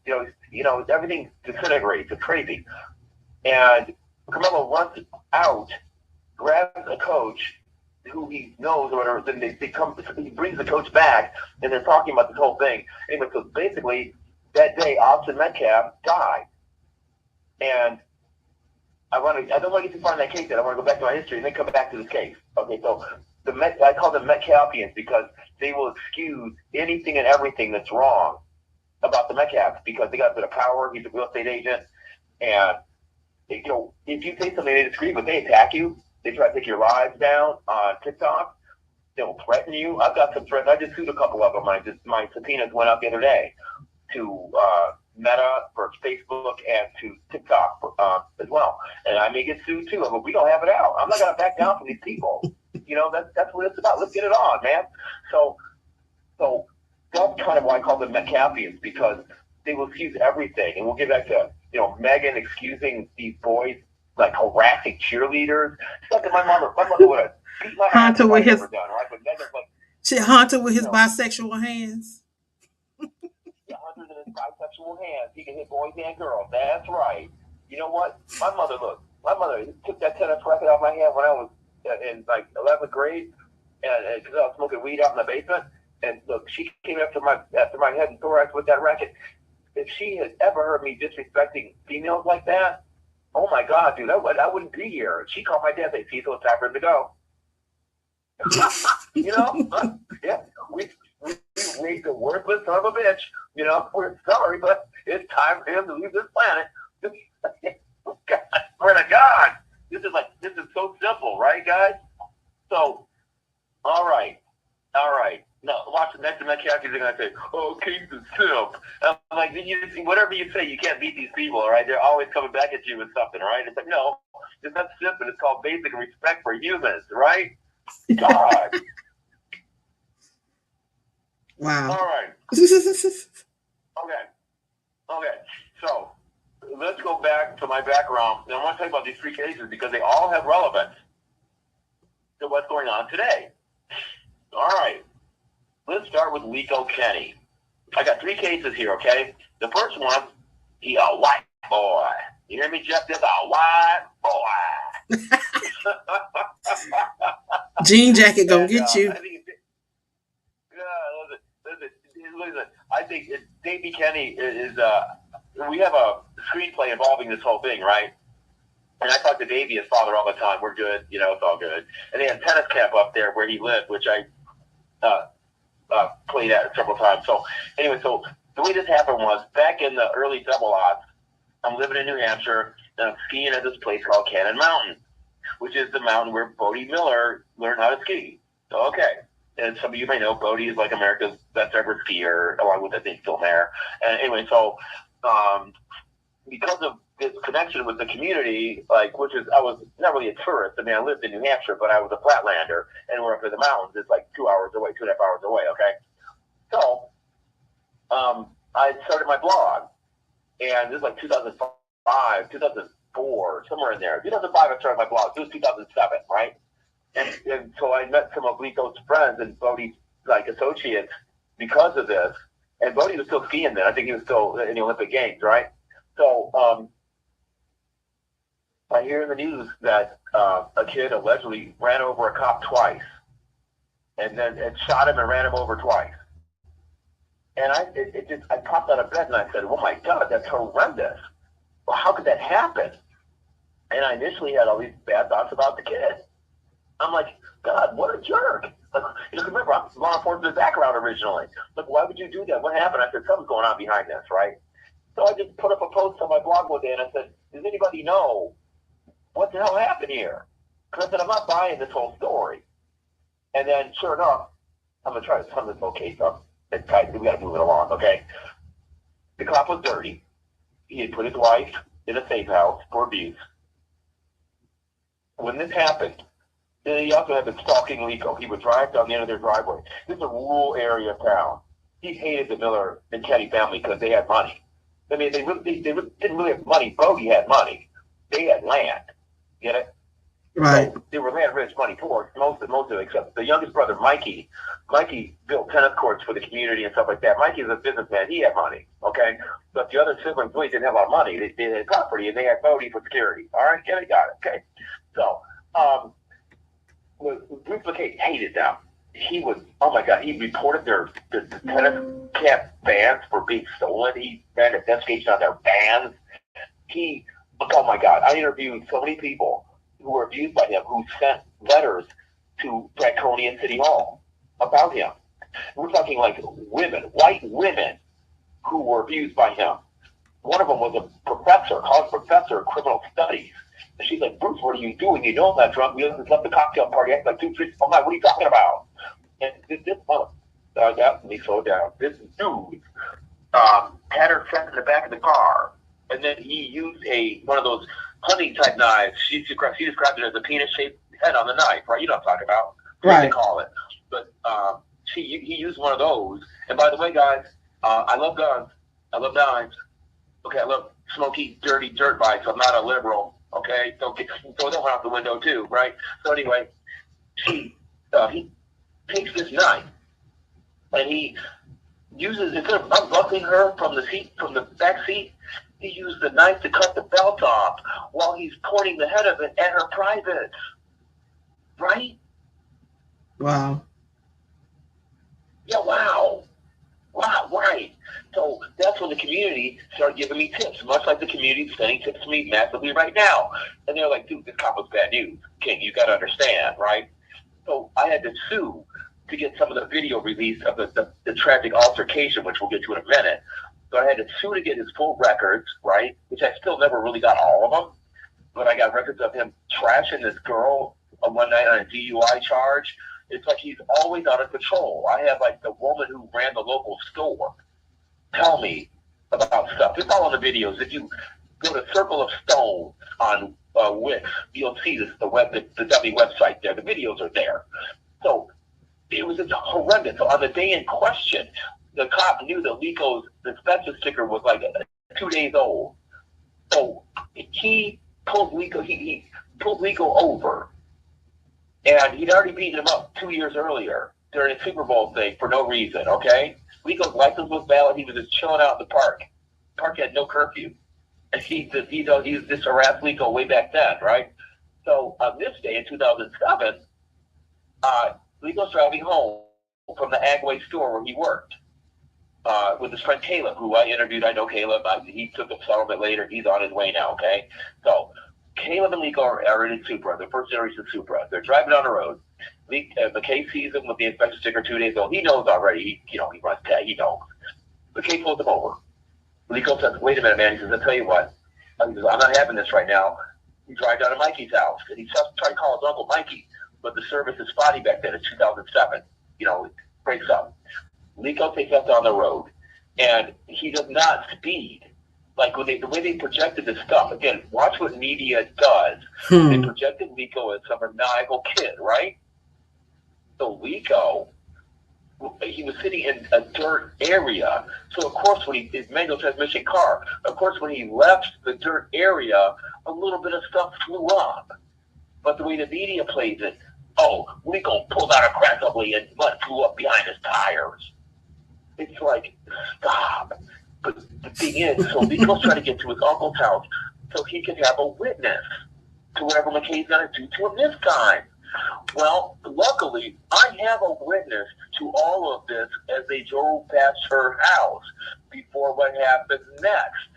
C: everything disintegrates. It's crazy. And Carmelo runs out, grabs a coach who he knows or whatever, then he brings the coach back, and they're talking about this whole thing. Anyway, so basically, that day, Austin Metcalf died. And I don't want to get too far in that case yet. I want to go back to my history and then come back to this case. Okay, so I call them Metcalfians because they will excuse anything and everything that's wrong about the Metcalfs because they got a bit of power. He's a real estate agent. And, if you say something they disagree with, they attack you. They try to take your lives down on TikTok. They'll threaten you. I've got some threats. I just sued a couple of them. My subpoenas went out the other day to Meta for Facebook and to TikTok as well. And I may get sued too. But we don't have it out. I'm not going to back down from these people. That's what it's about. Let's get it on, man. So that's kind of why I call them Metcalfians, because they will excuse everything. And we'll get back to, Megan excusing these boys like harassing cheerleaders. Look at my mother would have beat my ass if I ever done, right? But Megan's like,
B: Hunter with his bisexual hands.
C: Yeah, Hunter's in his bisexual hands. He can hit boys and girls. That's right. You know what? My mother took that tennis racket out of my hand when I was in like 11th grade, and because I was smoking weed out in the basement. And look, she came after my head and thorax with that racket. If she had ever heard me disrespecting females like that, oh my God, dude, I wouldn't be here. She called my dad and said, "See, so it's time for him to go." You know, yeah, we made the worthless son of a bitch. You know, we're sorry, but it's time for him to leave this planet. God, swear to God, this is so simple, right, guys? So, all right. No, watch the next Kathy's gonna say, "Oh, King's a simp." I'm like, whatever you say, you can't beat these people, all right? They're always coming back at you with something, right? It's like, no, it's not simp, but it's called basic respect for humans, right? God.
B: Wow.
C: All right. Okay. So let's go back to my background, and I want to talk about these three cases because they all have relevance to what's going on today. All right. Let's start with Rico Kenny. I got three cases here, okay? The first one, he a white boy. You hear me, Jeff? This a white boy.
B: Jean jacket gonna get you.
C: I think Davey Kenny is. We have a screenplay involving this whole thing, right? And I talk to Davey, his father, all the time. We're good, you know, it's all good. And they had a tennis camp up there where he lived, which I played at several times. So anyway, so the way this happened was back in the early double odds. I'm living in New Hampshire, and I'm skiing at this place called Cannon Mountain, which is the mountain where Bodie Miller learned how to ski. So, okay. And some of you may know Bodie is like America's best ever skier, along with, I think, Phil Mayer. And anyway, so because of this connection with the community, like, which is, I was not really a tourist. I mean, I lived in New Hampshire, but I was a flatlander, and we're up in the mountains. It's like 2 hours away, 2.5 hours away, okay? So I started my blog, and this is like 2005, 2004, somewhere in there. 2005, I started my blog. It was 2007, right? And so I met some of Rico's friends and Bodie's like associates because of this. And Bodie was still skiing then. I think he was still in the Olympic Games, right? So I hear in the news that a kid allegedly ran over a cop twice, and then shot him and ran him over twice. And I popped out of bed and I said, "Oh my God, that's horrendous! Well, how could that happen?" And I initially had all these bad thoughts about the kid. I'm like, God, what a jerk. Like, you know, remember, I'm law enforcement background originally. Like, why would you do that? What happened? I said, something's going on behind this, right? So I just put up a post on my blog one day and I said, does anybody know what the hell happened here? Because I said, I'm not buying this whole story. And then, sure enough, I'm going to try to sum this whole case up. We got to move it along, okay? The cop was dirty. He had put his wife in a safe house for abuse. When this happened, he also had been stalking Rico. He would drive down the end of their driveway. This is a rural area of town. He hated the Miller and Kenny family because they had money. I mean, they didn't really have money. Bodie had money. They had land. Get it?
B: Right.
C: So they were land rich, money poor. Most of it, except the youngest brother, Mikey. Mikey built tennis courts for the community and stuff like that. Mikey was a businessman. He had money. Okay? But the other siblings really didn't have a lot of money. They had property and they had Bodie for security. All right? Get it? Got it. Okay? So, Bruce McKay hated them. He would, oh my God, he reported their tennis camp vans for being stolen. He ran investigation on their vans. Oh my God, I interviewed so many people who were abused by him who sent letters to Franconian City Hall about him. We're talking like women, white women who were abused by him. One of them was a professor, college professor of criminal studies. And she's like, Bruce, what are you doing? You know I'm not drunk. We just left the cocktail party. Acting like 2 3 oh my, what are you talking about? And this mother, let me slow down. This dude had her trapped in the back of the car, and then he used one of those hunting type knives. She described it as a penis-shaped head on the knife, right? You know what I'm talking about. What they call it. But he used one of those. And by the way, guys, I love guns. I love knives. Okay, I love smoky, dirty dirt bikes. I'm not a liberal. Okay, throw that one out the window too, right? So anyway, he takes this knife and he uses, instead of unbuckling her from the back seat, he used the knife to cut the belt off while he's pointing the head of it at her privates. Right?
B: Wow.
C: Yeah, wow. Wow, right. So that's when the community started giving me tips, much like the community is sending tips to me massively right now. And they're like, dude, this cop was bad news. King, you got to understand, right? So I had to sue to get some of the video released of the tragic altercation, which we'll get to in a minute. So I had to sue to get his full records, right? Which I still never really got all of them. But I got records of him trashing this girl one night on a DUI charge. It's like he's always out of control. I have like the woman who ran the local store tell me about stuff. It's all in the videos. If you go to Circle of Stone on Wix, you'll see this, the dummy website there. The videos are there. So it was just horrendous. So on the day in question, the cop knew that Lico's suspension sticker was like 2 days old. So he pulled Lico. He pulled Lico over, and he'd already beaten him up 2 years earlier during a Super Bowl thing for no reason. Okay, Lico's license was valid. He was just chilling out in the park. The park had no curfew, and he just harassed Lico way back then, right? So on this day in 2007, Lico's driving home from the Agway store where he worked with his friend Caleb, who I interviewed. I know Caleb. He took a settlement later. He's on his way now, okay? So Caleb and Lico are in Supra. They're first generation Supra. They're driving down the road. McKay sees him with the inspection sticker 2 days old. He knows already. He runs tag. He knows. McKay pulls him over. Lico says, wait a minute, man. He says, I'll tell you what. He says, I'm not having this right now. He drives down to Mikey's house. And he's trying to call his uncle Mikey. But the service is spotty back then in 2007. It breaks up. Lico takes us down the road, and he does not speed. Like the way they projected this stuff. Again, watch what media does. They projected Lico as some maniacal kid, right? So Lico, he was sitting in a dirt area. So of course, his manual transmission car. Of course, when he left the dirt area, a little bit of stuff flew up. But the way the media plays it, Lico pulled out a crack ugly and mud flew up behind his tires. It's like, stop. But the thing is, so Lico's trying to get to his uncle's house so he can have a witness to whatever McKay's going to do to him this time. Well, luckily, I have a witness to all of this as they drove past her house before what happened next.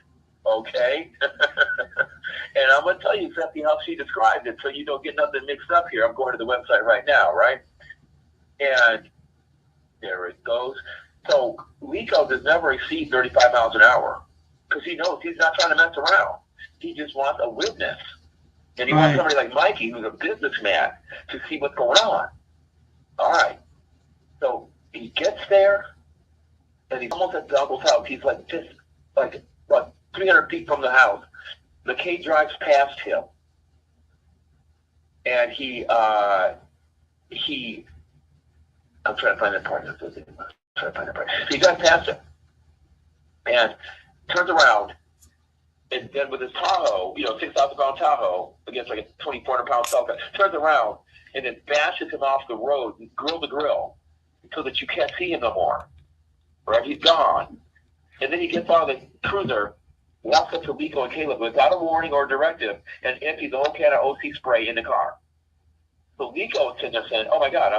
C: Okay? And I'm going to tell you exactly how she described it so you don't get nothing mixed up here. I'm going to the website right now, right? And there it goes. So Lico does never exceed 35 miles an hour because he knows he's not trying to mess around. He just wants a witness. And he wants somebody like Mikey, who's a businessman, to see what's going on. All right. So he gets there, and he's almost at the uncle's house. He's like just like 300 feet from the house. McKay drives past him, and I'm trying to find that part. He drives past him, and turns around, and then with his Tahoe, 6,000-pound Tahoe against like a 2,400-pound Celica, turns around and then bashes him off the road, grill to grill, so that you can't see him no more. Right? He's gone. And then he gets out of the cruiser, walks up to Lico and Caleb without a warning or directive, and empties the whole can of OC spray in the car. So Lico is sitting there saying, "Oh my God,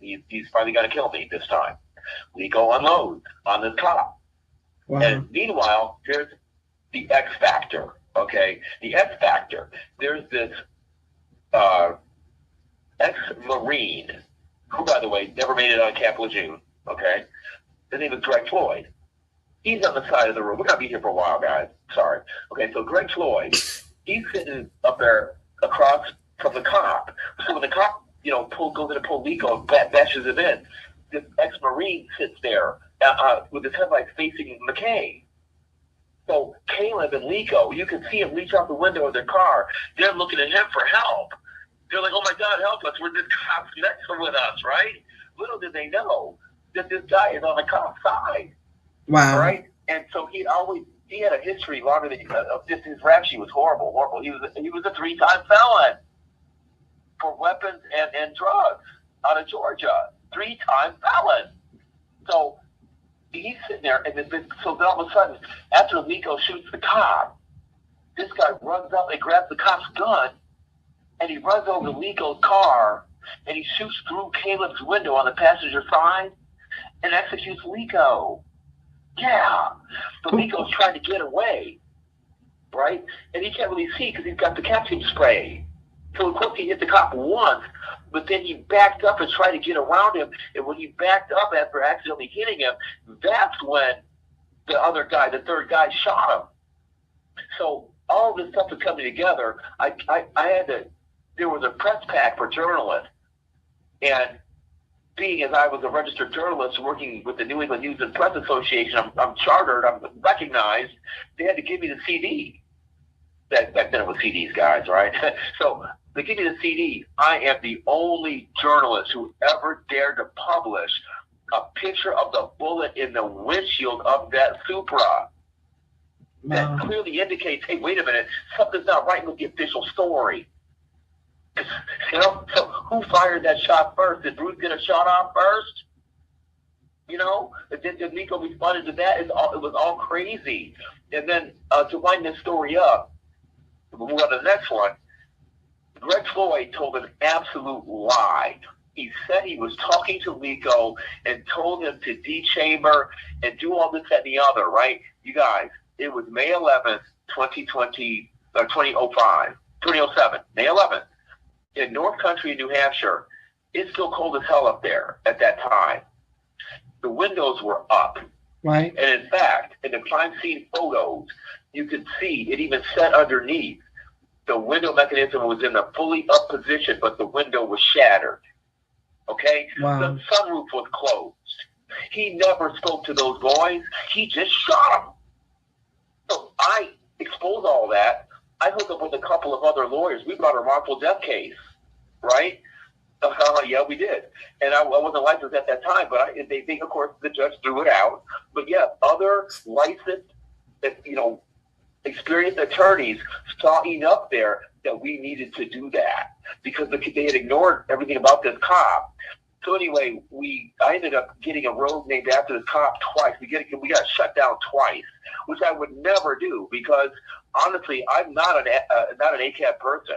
C: he's finally gonna kill me this time." Lico unloads on this cop. Wow. And meanwhile, here's the X factor. Okay, the X factor. There's this ex-Marine who, by the way, never made it on Camp Lejeune. Okay, his name is Greg Floyd. He's on the side of the road. We're gonna be here for a while, guys. Sorry. Okay, so Greg Floyd, he's sitting up there across from the cop. So when the cop, goes in to pull Lico and bashes him in, this ex-Marine sits there with his headlights facing McKay. So Caleb and Lico, you can see him reach out the window of their car. They're looking at him for help. They're like, "Oh my God, help us! This cop's next with us, right?" Little did they know that this guy is on the cop's side.
B: Wow.
C: Right? And so he had a history longer than of just his rap sheet was horrible. He was a 3-time felon for weapons and drugs out of Georgia. 3-time felon. So he's sitting there, and then all of a sudden, after Lico shoots the cop, this guy runs up and grabs the cop's gun, and he runs over to Lico's car, and he shoots through Caleb's window on the passenger side and executes Lico. Yeah. So Lico's trying to get away, right? And he can't really see because he's got the captain spray. So of course he hit the cop once, but then he backed up and tried to get around him. And when he backed up after accidentally hitting him, that's when the other guy, the third guy, shot him. So all this stuff is coming together. I had to. There was a press pack for journalists, and being as I was a registered journalist working with the New England News and Press Association, I'm chartered, I'm recognized. They had to give me the CD. Back then it was CDs, guys, right? So they give me the CD. I am the only journalist who ever dared to publish a picture of the bullet in the windshield of that Supra. That clearly indicates, hey, wait a minute, something's not right with the official story. You know, so who fired that shot first? Did Bruce get a shot off first? You know, did Nico responded to that? It was all crazy. And then to wind this story up, we'll move on to the next one. Greg Floyd told an absolute lie. He said he was talking to Nico and told him to dechamber and do all this, that, and the other, right? You guys, it was May 11th, 2007, May 11th. In North Country, New Hampshire, it's still cold as hell up there at that time. The windows were up.
B: Right.
C: And in fact, in the crime scene photos, you could see it even said underneath. The window mechanism was in a fully up position, but the window was shattered. Okay?
B: Wow.
C: The sunroof was closed. He never spoke to those boys. He just shot them. So I exposed all that. I hooked up with a couple of other lawyers. We brought a wrongful death case, right? Yeah, we did. And I wasn't licensed at that time, but they of course, the judge threw it out. But yeah, other licensed, experienced attorneys saw enough there that we needed to do that because they had ignored everything about this cop. So anyway, I ended up getting a road named after this cop twice. We got shut down twice, which I would never do because honestly, I'm not an ACAB person.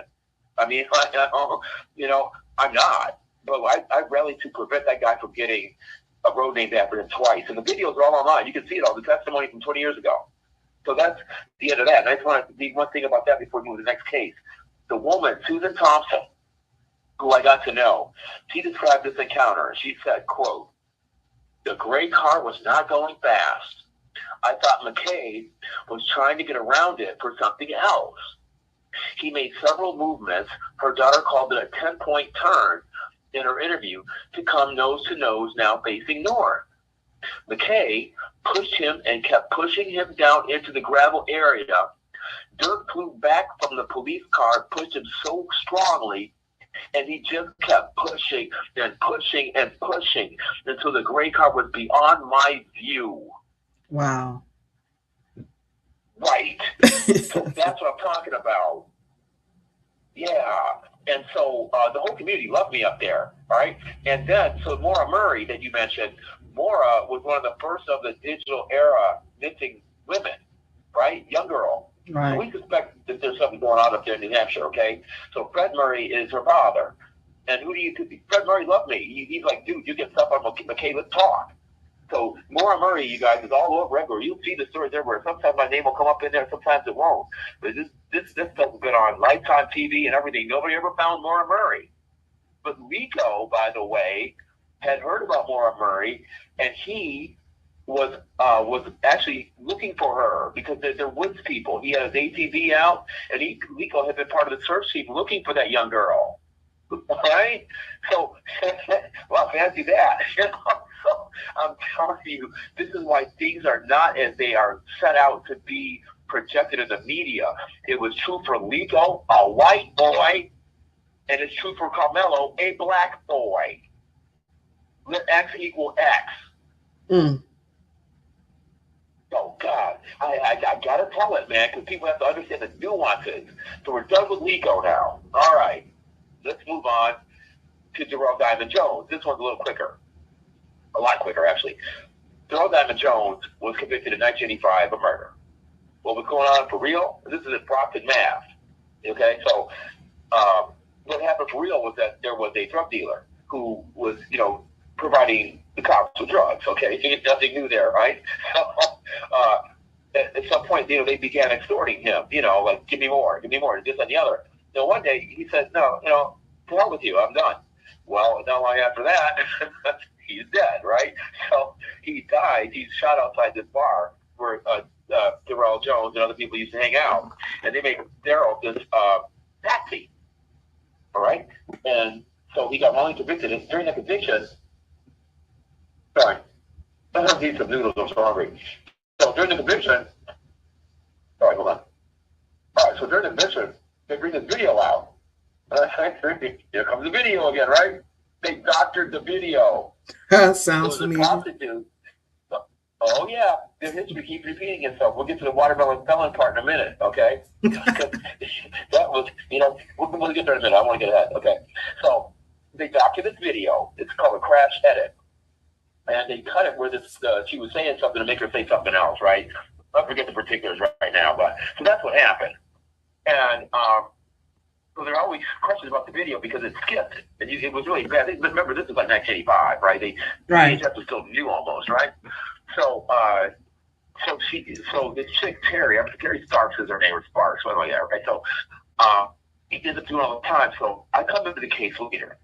C: I mean, I'm not. But I rallied to prevent that guy from getting a road named after him twice. And the videos are all online. You can see it all, the testimony from 20 years ago. So that's the end of that. And I just want to say one thing about that before we move to the next case. The woman, Susan Thompson, who I got to know, she described this encounter. She said, quote, "The gray car was not going fast. I thought McKay was trying to get around it for something else. He made several movements. Her daughter called it a 10-point turn in her interview to come nose to nose, now facing north. McKay pushed him and kept pushing him down into the gravel area. Dirt flew back from the police car, pushed him so strongly, and he just kept pushing and pushing and pushing until the gray car was beyond my view."
B: Wow.
C: Right. So that's what I'm talking about. Yeah. And so the whole community loved me up there, right? And then, so Maura Murray that you mentioned, Maura was one of the first of the digital era missing women, right? Young girl.
B: Right.
C: So we suspect that there's something going on up there in New Hampshire, okay? So Fred Murray is her father. And Fred Murray loved me. He's like, dude, you get stuff on McKay, let's talk. So Maura Murray, you guys, is all over everywhere. You'll see the stories everywhere. Sometimes my name will come up in there, sometimes it won't. But this stuff has been on Lifetime TV and everything. Nobody ever found Maura Murray. But Rico, by the way, had heard about Maura Murray, and he was actually looking for her because they're woods people. He had his ATV out, and Rico had been part of the search team looking for that young girl. Right? So, well, fancy that. So I'm telling you, this is why things are not as they are set out to be projected in the media. It was true for Rico, a white boy, and it's true for Carmelo, a black boy. Let X equal X.
B: Mm.
C: Oh, God. I got to tell it, man, because people have to understand the nuances. So we're done with Rico now. All right. Let's move on to Darrell Diamond Jones. This one's a little quicker. A lot quicker, actually. Darrell Diamond Jones was convicted in 1985 of murder. What was going on for real? This is in Brockton, Mass. Okay, so what happened for real was that there was a drug dealer who was, providing the cops with drugs. Okay, so nothing new there, right? So, at some point, they began extorting him. Like, give me more, this and the other. So one day he said, no, to hell with you, I'm done. Well, not long after that, he's dead, right? So he died. He's shot outside this bar where Darrell Jones and other people used to hang out, and they made Darrell this patsy, all right? And so he got wrongly convicted, and during the conviction, sorry, I don't need some noodles, I'm so hungry. So during the conviction, sorry, hold on. All right, so during the conviction, they bring this video out. Here comes the video again, right? They doctored the video.
B: Sounds familiar.
C: Prostitute. Oh yeah, the history keeps repeating itself. We'll get to the watermelon felon part in a minute, okay? That was, we'll get there in a minute. I want to get ahead, okay? So they doctored this video. It's called a crash edit, and they cut it where this she was saying something to make her say something else, right? I forget the particulars right now, but so that's what happened. And so there are always questions about the video because it skipped, and it was really bad. Remember, this is like 1985, right? VHS was still new almost, right? So, so this chick Terry Starks is her name, or Sparks, something like that, right? So, he ends up doing all the time. So I come into the case later,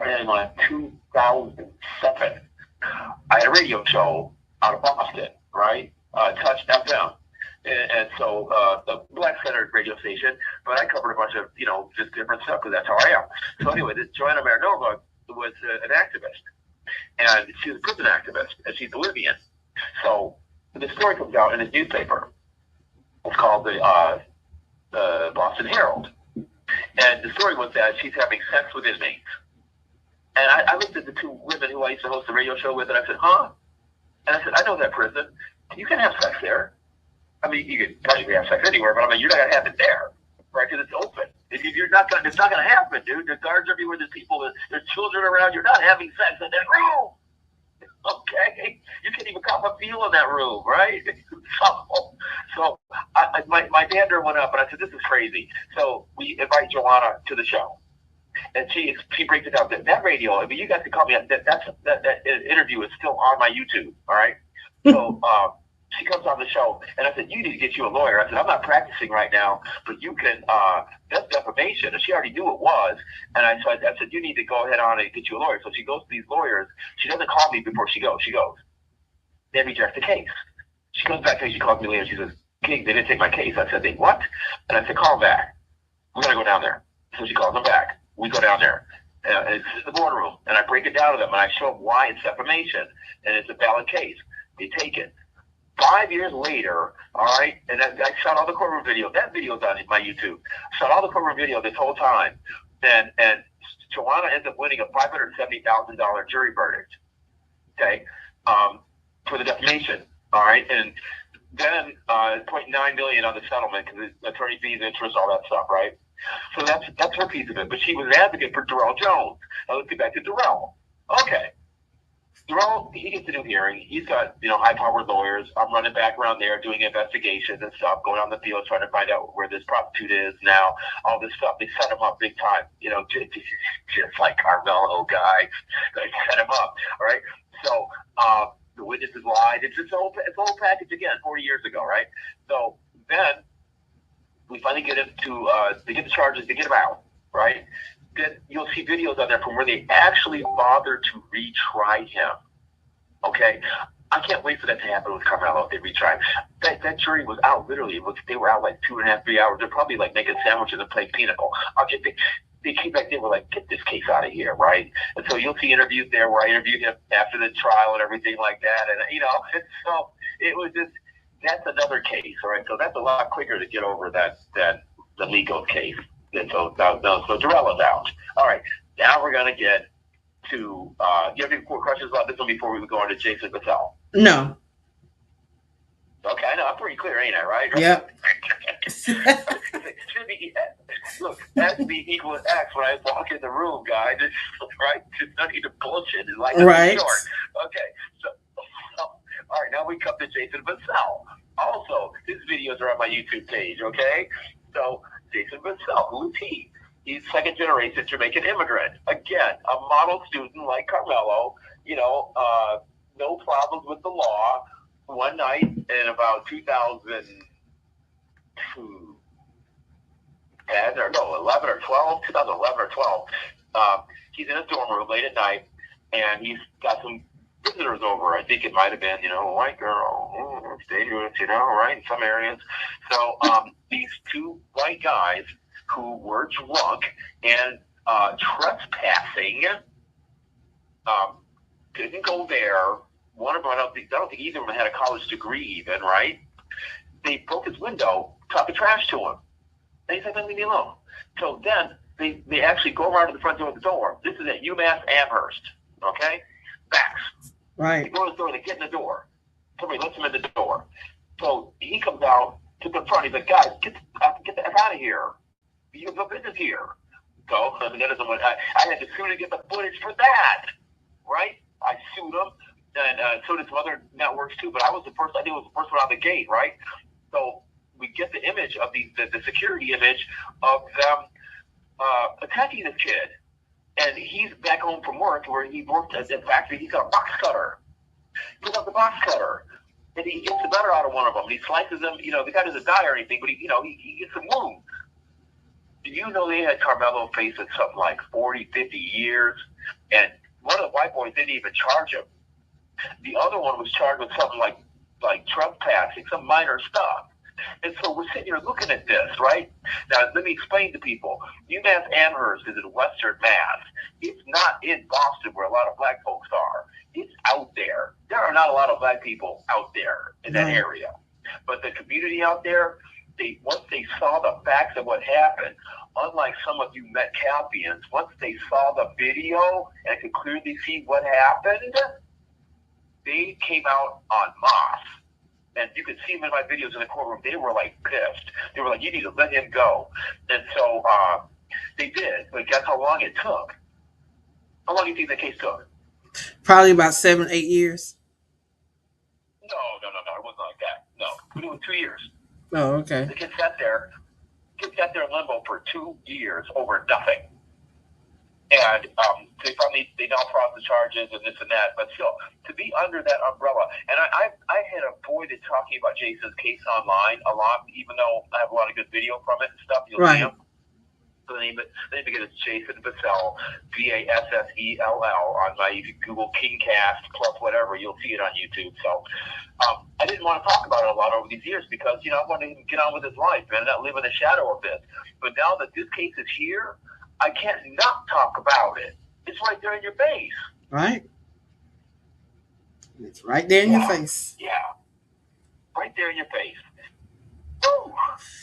C: and in like 2007, I had a radio show out of Boston, right? Touch FM. And so the black-centered radio station, but I covered a bunch of, just different stuff because that's how I am. So anyway, this Joanna Marinova was an activist, and she's a prison activist, and she's Bolivian. So the story comes out in this newspaper. It's called the Boston Herald. And the story was that she's having sex with inmates. And I looked at the two women who I used to host the radio show with, and I said, huh? And I said, I know that prison. You can have sex there. I mean, you can have sex anywhere, but I mean, you're not going to have it there, right? Because it's open. You're not going. It's not going to happen, dude. There's guards everywhere. There's people. There's children around. You're not having sex in that room. Okay, you can't even cop a feel in that room, right? So my dander went up, and I said, "This is crazy." So we invite Joanna to the show, and she breaks it down. That radio. I mean, you guys can call me. That interview is still on my YouTube. All right. So. She comes on the show, and I said, you need to get you a lawyer. I said, I'm not practicing right now, but you can, that's defamation. And she already knew it was. And I said, you need to go ahead on and get you a lawyer. So she goes to these lawyers. She doesn't call me before she goes. She goes. They reject the case. She comes back and she calls me later. She says, King, they didn't take my case. I said, they what? And I said, call them back. We're going to go down there. So she calls them back. We go down there. It's the boardroom. And I break it down to them, and I show them why it's defamation. And it's a valid case. They take it. 5 years later, all right, and I shot all the courtroom video. That video's on my YouTube. Shot all the courtroom video this whole time, and Joanna ends up winning a $570,000 jury verdict. Okay, for the defamation. All right, and then $0.9 million on the settlement because attorney fees, interest, all that stuff. Right. So that's her piece of it. But she was an advocate for Darrell Jones. Now let's get back to Darrell. Okay. Darrell, he gets a new hearing. He's got, high-powered lawyers. I'm running back around there doing investigations and stuff, going on the field trying to find out where this prostitute is now, all this stuff. They set him up big time, just like Carmelo guy. They set him up, all right? So the witnesses lied. It's a whole package again, 40 years ago, right? So then we finally get him they get the charges, they get him out, right? Then you'll see videos on there from where they actually bothered to retry him. Okay? I can't wait for that to happen with Carmelo if they retry him. That jury was out literally. They were out like 2.5, 3 hours. They're probably like making sandwiches and playing pinochle. They came back, they were like, get this case out of here, right? And so you'll see interviews there where I interviewed him after the trial and everything like that. And, so it was just, that's another case, all right? So that's a lot quicker to get over than the legal case. And so Darrell is out. All right, now we're going to get to, do you have any more questions about this one before we go on to Jason Patel?
B: No.
C: Okay, I know, I'm pretty clear, ain't I, right?
B: Yep.
C: Look, S be equal to X when I walk in the room, guys. Right? Just no need to bullshit. It's like
B: right.
C: Short. Okay, so, all right, now we come to Jason Patel. Also, his videos are on my YouTube page, okay? So, Jason Patel, who is he? He's second-generation Jamaican immigrant. Again, a model student like Carmelo, no problems with the law. One night in about 2002, 2010 or no, 11 or 12, 2011 or 12. He's in his dorm room late at night, and he's got some visitors over. I think it might have been, a white girl, dangerous, right, in some areas. So these two white guys who were drunk and trespassing didn't go there. One of them, I don't think either of them had a college degree even, right? They broke his window, talking trash to him. And he said, "Let me alone." So then they actually go around to the front door of the door. This is at UMass Amherst, okay? Facts.
B: Right.
C: They go to the door, they get in the door. Somebody lets him in the door. So he comes out to confront. He's like, "Guys, get the F out of here. You have no business here." So I had to sue to get the footage for that, right? I sued him, and so did some other networks too. But I think it was the first one out the gate, right? So we get the image of the security image of them attacking this kid. And he's back home from work where he worked at the factory. He's got a box cutter. He picks up the box cutter. And he gets the better out of one of them. And he slices them. The guy doesn't die or anything, but he gets some wounds. Do you know they had Carmelo facing something like 40, 50 years? And one of the white boys didn't even charge him. The other one was charged with something like trespassing, some minor stuff. And so we're sitting here looking at this, right? Now, let me explain to people. UMass Amherst is in Western Mass. It's not in Boston where a lot of black folks are. It's out there. There are not a lot of black people out there in that area. But the community out there, once they saw the facts of what happened, unlike some of you Metcalfians, once they saw the video and could clearly see what happened, they came out en masse. And you could see them in my videos in the courtroom. They were like pissed. They were like, "You need to let him go." And so they did. But guess how long it took? How long do you think the case took?
B: Probably about 7, 8 years.
C: No. It wasn't like that. No. It was 2 years.
B: Oh, okay.
C: The kid sat there in limbo for 2 years over nothing. And they now filed the charges and this and that, but still, to be under that umbrella. And I had avoided talking about Jason's case online a lot, even though I have a lot of good video from it and stuff. You'll see him. So the name again is Jason Bassell, Bassell, on my, if you Google Kingcast plus whatever, you'll see it on YouTube. So I didn't want to talk about it a lot over these years because, I wanted him to get on with his life and not live in the shadow of this. But now that this case is here, I can't not talk about it. It's right there in your face. Right?
B: It's right there in your face.
C: Yeah. Right there in your face. Woo.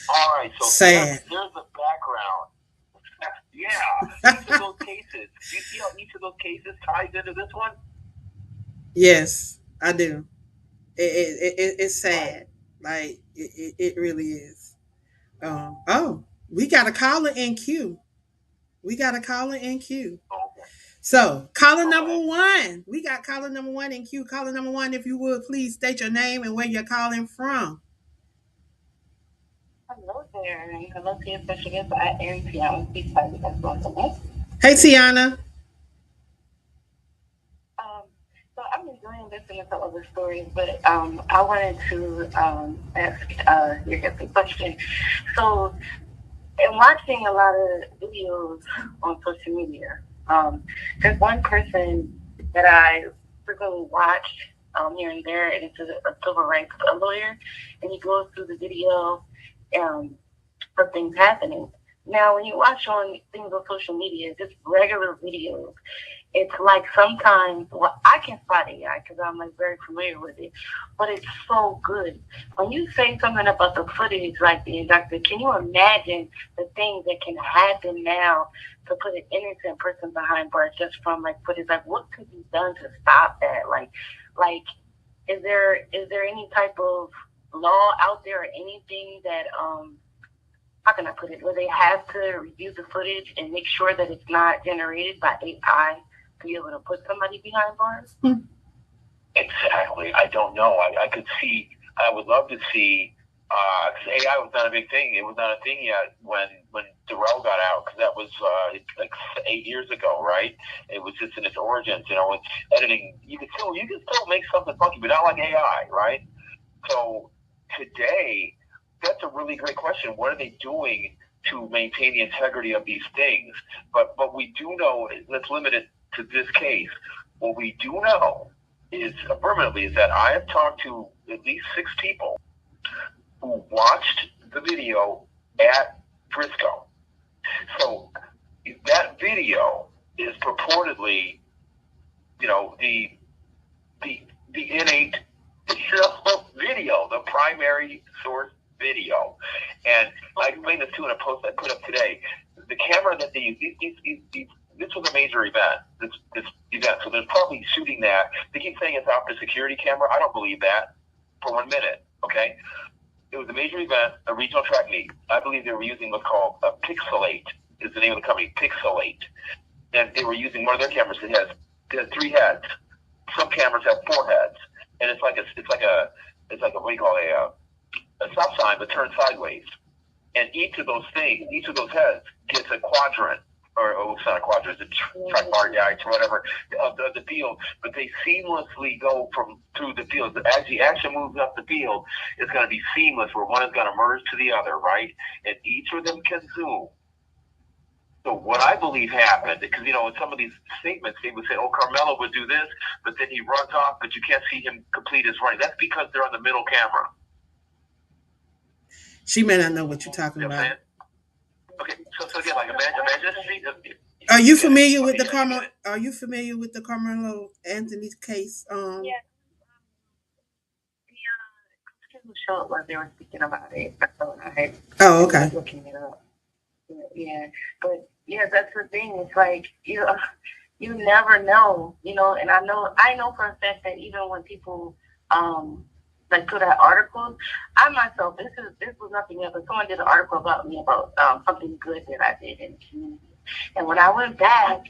C: All right. So
B: sad.
C: There's the background. Yeah. Each of those cases. Do you see how each of those cases ties into this one?
B: Yes, I do. It's sad. Like, it really is. We got a caller in queue. So, caller number one. We got caller number one in queue. Caller number one, if you would, please state your name and where you're calling from.
D: Hello there. Hello to your special guest. I am Tiana. Please find me as well.
B: Hey, Tiana.
D: So I'm enjoying listening to other stories, but I wanted to ask your guest a question. So, in watching a lot of videos on social media, there's one person that I frequently watch here and there, and it's a civil rights lawyer, and he goes through the video of things happening. Now, when you watch on things on social media, just regular videos, it's like sometimes, I can spot AI because I'm like very familiar with it, but it's so good. When you say something about the footage, like the inductor, can you imagine the things that can happen now to put an innocent person behind bars just from like footage? Like, what could be done to stop that? Like, is there any type of law out there or anything that how can I put it, where they have to review the footage and make sure that it's not generated by AI to be able to put somebody behind bars?
C: Exactly. I don't know. I would love to see, because AI was not a big thing. It was not a thing yet when Darrell got out, because that was like 8 years ago, right? It was just in its origins, it's editing. You can still make something funky, but not like AI, right? So today, that's a really great question. What are they doing to maintain the integrity of these things. But we do know, let's limit it to this case. What we do know is affirmatively is that I have talked to at least 6 people who watched the video at Frisco. So that video is purportedly, the innate video, the primary source video. And I explained this too in a post I put up today. The camera that they use, this was a major event, this event. So they're probably shooting that. They keep saying it's off the security camera. I don't believe that for 1 minute, okay? It was a major event, a regional track meet. I believe they were using what's called a Pixelate, is the name of the company, Pixelate. And they were using one of their cameras that has 3 heads. Some cameras have 4 heads. And it's like a what do you call a stop sign, but turned sideways. And each of those heads gets a quadrant, or it's not a quadrant, it's a tripartite or whatever of the field. But they seamlessly go through the field. As the action moves up the field, it's going to be seamless, where one is going to merge to the other, right? And each of them can zoom. So what I believe happened, because in some of these statements, they would say, "Oh, Carmelo would do this," but then he runs off, but you can't see him complete his running. That's because they're on the middle camera.
B: She may not know what you're talking about.
C: Okay, so again, like imagine.
B: Are you familiar with the Carmelo? Are you familiar with the Carmelo Anthony's case?
D: Yeah. Show what they were speaking about it. So
B: Oh, okay.
D: Looking it up. Yeah, but yeah, that's the thing. It's like you never know, and I know for a fact that even when people like put out articles, I myself, this was nothing else. Someone did an article about me about something good that I did in the community, and when I went back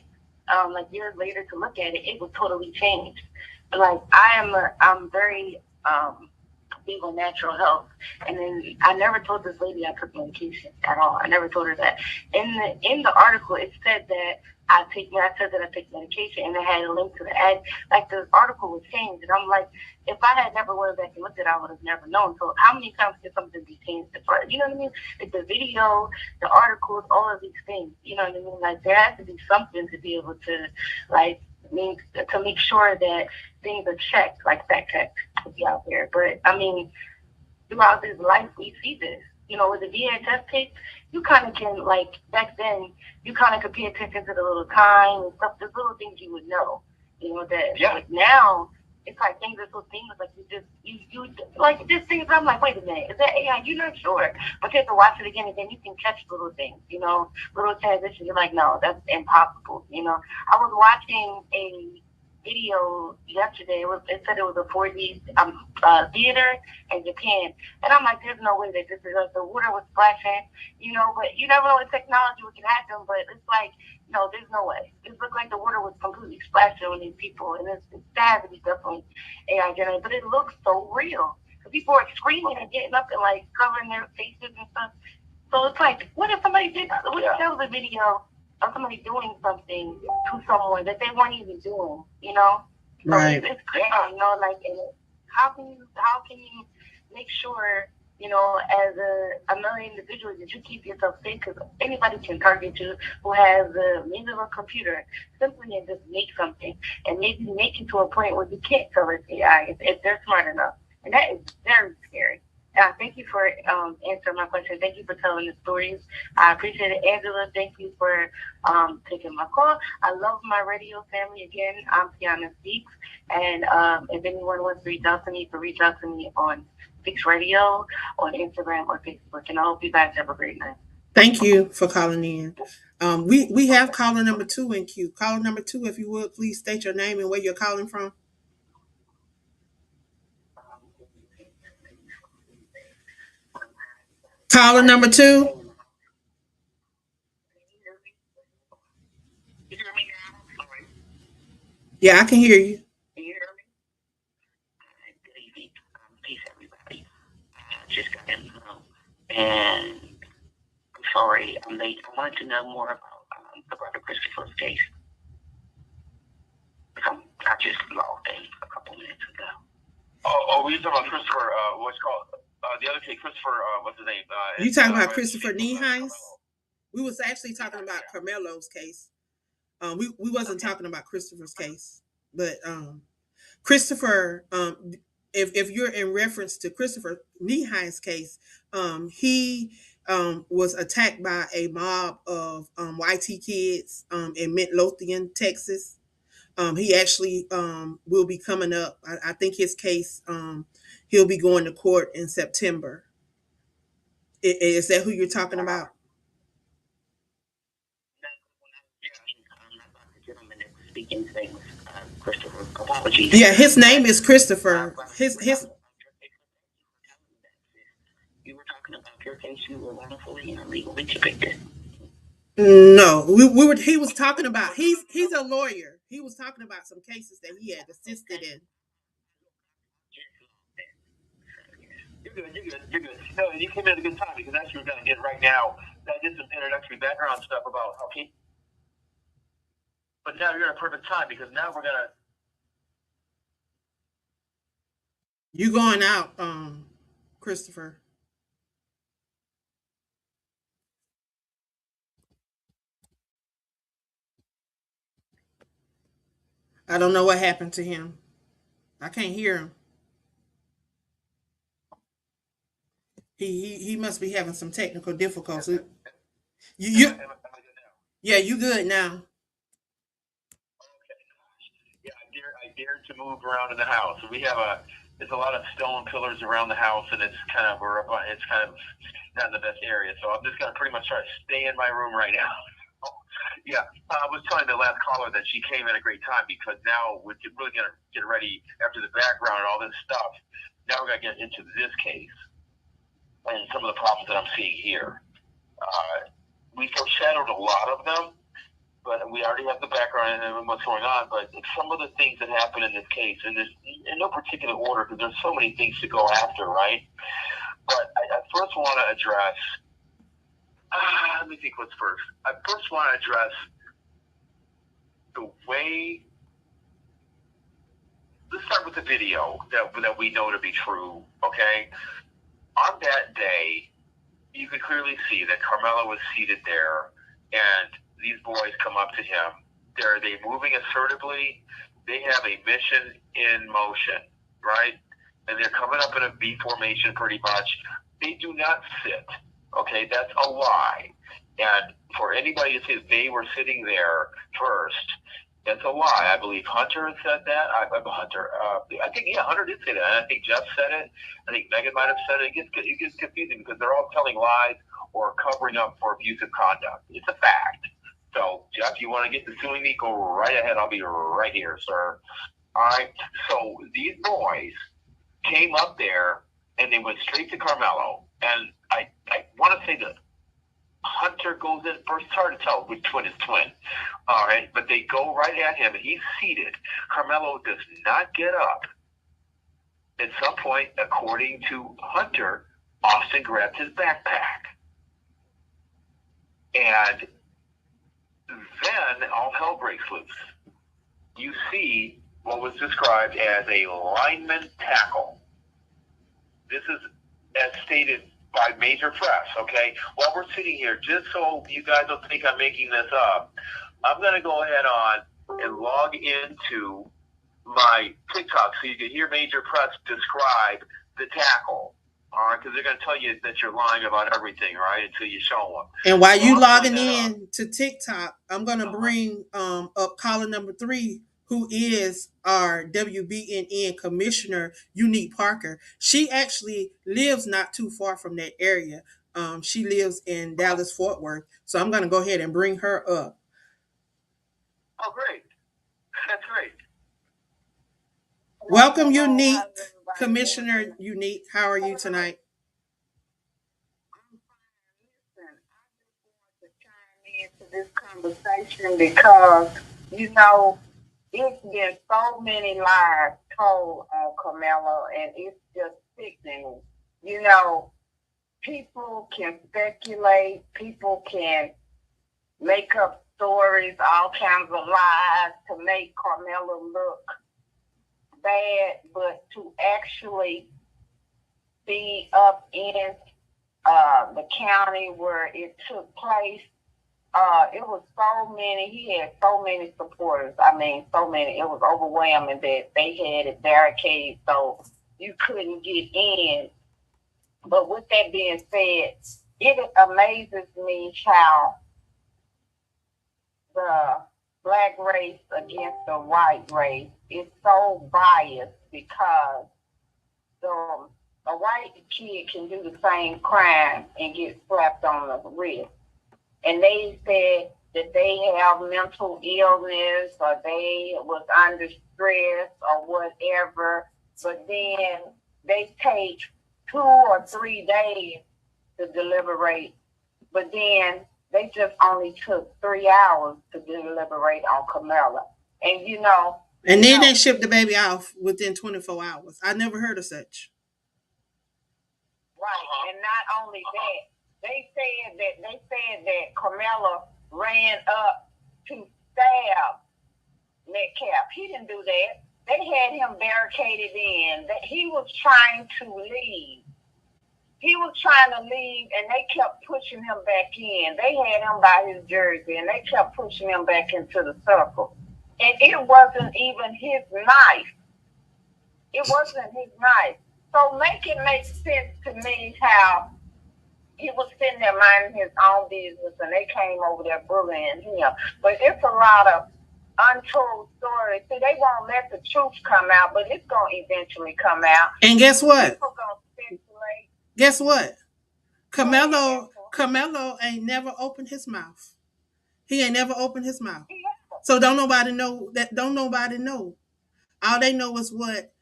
D: like years later to look at it, it was totally changed. Like I'm very big on natural health, and then I never told this lady I took medication at all. I never told her that. In the article, it said that I said that I take medication, and it had a link to the ad. Like, the article was changed, and I'm like, if I had never went back and looked at it, I would have never known. So how many times can something be changed? You know what I mean? Like the video, the articles, all of these things. You know what I mean? Like, there has to be something to be able to, like, to make sure that things are checked, like fact checked, to be out there. But I mean, throughout this life, we see this. With the VHS tape, you kind of can, like, back then, you kind of could pay attention to the little time and stuff, the little things you would know. That. Yeah. But now, it's like things are so seamless, like you like this thing. I'm like, wait a minute, is that AI? You're not sure, but you have to watch it again, and then you can catch little things, little transitions. You're like, no, that's impossible. I was watching a video yesterday. It said it was a 4D theater in Japan, and I'm like, there's no way that this is like the water was splashing, but you never know what technology can happen. But it's like, no, there's no way. It looked like the water was completely splashing on these people, and it's sad to be definitely AI generated, but it looks so real. So people are screaming and getting up and like covering their faces and stuff. So it's like, what if somebody did? What if there was a video of somebody doing something to someone that they weren't even doing,
B: Right.
D: So it's crazy, like, and how can you make sure, as a million individuals, that you keep yourself safe? Because anybody can target you who has a maybe a computer, simply, and just make something, and maybe make it to a point where you can't tell it's AI if they're smart enough, and that is very scary. Thank you for answering my question. Thank you for telling the stories. I appreciate it. Angela, thank you for taking my call. I love my radio family. Again, I'm Tiana Speaks. And if anyone wants to reach out to me, you can reach out to me on Speaks Radio, on Instagram, or Facebook. And I hope you guys have a great night.
B: Thank you for calling in. We have caller number 2 in queue. Caller number 2, if you would, please state your name and where you're calling from. Caller number 2. Yeah, I can hear you.
D: Can you hear me? Good evening. Peace, everybody. I just got in the room, and I'm sorry I'm late. I wanted to know more about the brother Christopher's case. I just logged in a couple minutes ago.
C: Oh, we talking about Christopher, what's called, the other case, Christopher, what's his name?
B: You talking about Christopher Nieheis? We was actually talking about Carmelo's case. We wasn't talking about Christopher's case, but Christopher, if you're in reference to Christopher Nehine's case, he was attacked by a mob of YT kids in Midlothian, Texas. He actually will be coming up. I think his case, he'll be going to court in September. Is that who you're talking about?
D: Speaking things, Christopher. Apologies.
B: Yeah, his name is Christopher. His.
D: You were talking about your case. You were wrongfully and illegally convicted.
B: No, we were. He was talking about. He's a lawyer. He was talking about some cases that he had assisted in.
C: You're good. You're good. No, you came in at a good time because that's what we're going to get right now. I did some introductory background stuff about okay. But now you're in a perfect time because now we're gonna.
B: You going out, Christopher? I don't know what happened to him. I can't hear him. He must be having some technical difficulties. You yeah, you good now.
C: Yeah, I dare to move around in the house. We have there's a lot of stone pillars around the house, and it's kind of not in the best area. So I'm just gonna pretty much try to stay in my room right now. Yeah, I was telling the last caller that she came at a great time because now we're really gonna get ready after the background and all this stuff. Now we're gonna get into this case and some of the problems that I'm seeing here. We foreshadowed a lot of them, but we already have the background and what's going on. But some of the things that happen in this case, and there's in no particular order because there's so many things to go after, right? But I first want to address. Let me think what's first. I first want to address the way. Let's start with the video that we know to be true. Okay, on that day, you could clearly see that Carmelo was seated there, and these boys come up to him. Are they moving assertively? They have a mission in motion, right? And they're coming up in a V formation pretty much. They do not sit. Okay, that's a lie. And for anybody to say they were sitting there first, that's a lie. I believe Hunter said that. I think Hunter did say that. And I think Jeff said it. I think Megan might have said it. It gets confusing because they're all telling lies or covering up for abusive conduct. It's a fact. So, Jeff, you want to get to suing me? Go right ahead. I'll be right here, sir. All right. So these boys came up there and they went straight to Carmelo. And I want to say that Hunter goes in first. It's hard to tell which twin is twin. All right, but they go right at him, and he's seated. Carmelo does not get up. At some point, according to Hunter, Austin grabbed his backpack. And then all hell breaks loose. You see what was described as a lineman tackle. This is as stated by major press, okay? While we're sitting here, just so you guys don't think I'm making this up, I'm going to go ahead on and log into my TikTok so you can hear major press describe the tackle, all right? Because they're going to tell you that you're lying about everything, right, until you show them.
B: And while you logging in to TikTok, I'm going to bring up caller number 3, who is our WBNN commissioner, Unique Parker. She actually lives not too far from that area. She lives in Dallas, Fort Worth. So I'm going to go ahead and bring her up.
C: Oh, great. That's great.
B: Welcome, Unique. Commissioner Unique, how are you tonight?
D: Into this conversation because, it's been so many lies told on Carmelo, and it's just sickening. People can speculate, people can make up stories, all kinds of lies to make Carmelo look bad, but to actually be up in the county where it took place, It was so many. He had so many supporters. I mean, so many. It was overwhelming that they had it barricaded so you couldn't get in. But with that being said, it amazes me how the black race against the white race is so biased because the a white kid can do the same crime and get slapped on the wrist. And they said that they have mental illness or they was under stress or whatever, but then they take 2 or 3 days to deliberate, but then they just only took 3 hours to deliberate on Camilla. And
B: And then they shipped the baby off within 24 hours. I never heard of such.
D: right, and not only that, they said that Carmela ran up to stab Metcalf. He didn't do that. They had him barricaded in. That he was trying to leave. He was trying to leave, and they kept pushing him back in. They had him by his jersey, and they kept pushing him back into the circle. And it wasn't even his knife. It wasn't his knife. So make it make sense to me how he was sitting there minding his own business, and they came over there bullying him. But it's a lot of untold stories. See, they won't let the truth come out, but it's going to eventually come out.
B: And guess what?
D: People going to speculate.
B: Guess what? Carmelo ain't never opened his mouth. He ain't never opened his mouth. So don't nobody know that. Don't nobody know. All they know is what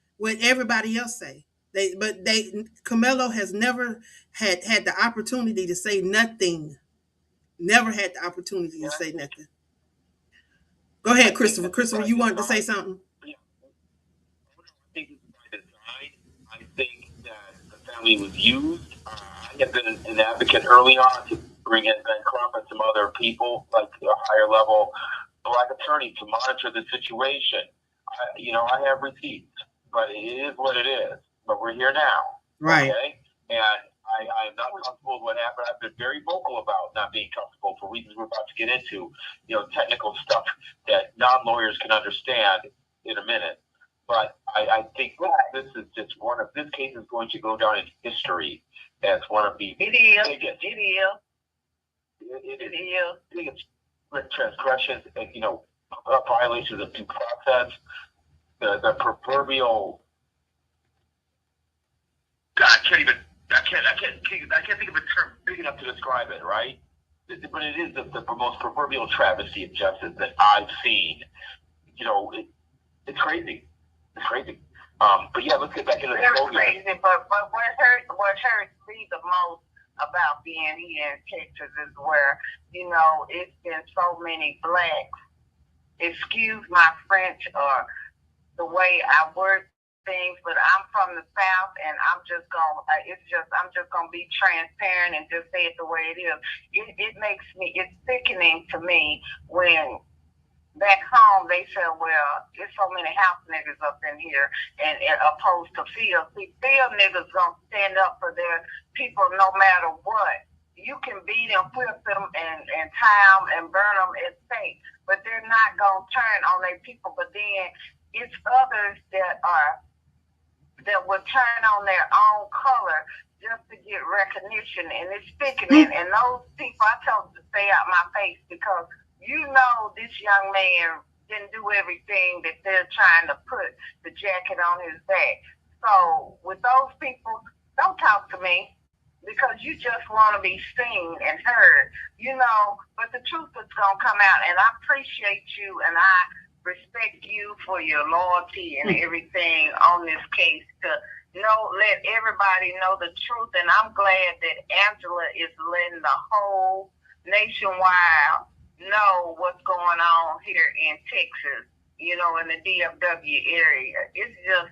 B: everybody else say. Carmelo has never had the opportunity to say nothing. Never had the opportunity to say nothing. Go ahead, Christopher. Christopher, you wanted to say something?
C: I think it's by design. I think that the family was used. I have been an advocate early on to bring in Ben Crump and some other people, like a higher level black attorney, to monitor the situation. I have receipts, but it is what it is. But we're here now,
B: right?
C: Okay? And I am not comfortable with what happened. I've been very vocal about not being comfortable for reasons we're about to get into. Technical stuff that non-lawyers can understand in a minute. But I think this is just this case is going to go down in history as one of the biggest. Biggest transgressions, violations of due process. The proverbial. I can't think of a term big enough to describe it, right? But it is the most proverbial travesty of justice that I've seen. It's crazy. It's crazy. But yeah, let's get back into the
D: show. It's crazy, but what hurts me the most about being here in Texas is where, it's been so many blacks. Excuse my French or the way I word things, but I'm from the South, and I'm just gonna be transparent and just say it the way it is. It's sickening to me when back home they say, well, there's so many house niggas up in here, and opposed to field. See, field niggas gonna stand up for their people no matter what. You can beat them, whip them, and tie them and burn them at stake, but they're not gonna turn on their people. But then it's others that will turn on their own color just to get recognition, and it's sickening. And those people, I tell them to stay out my face, because this young man didn't do everything that they're trying to put the jacket on his back. So with those people, don't talk to me, because you just want to be seen and heard, but the truth is going to come out, and I appreciate you, and I respect you for your loyalty and everything on this case to let everybody know the truth. And I'm glad that Angela is letting the whole nationwide know what's going on here in Texas, in the DFW area. It just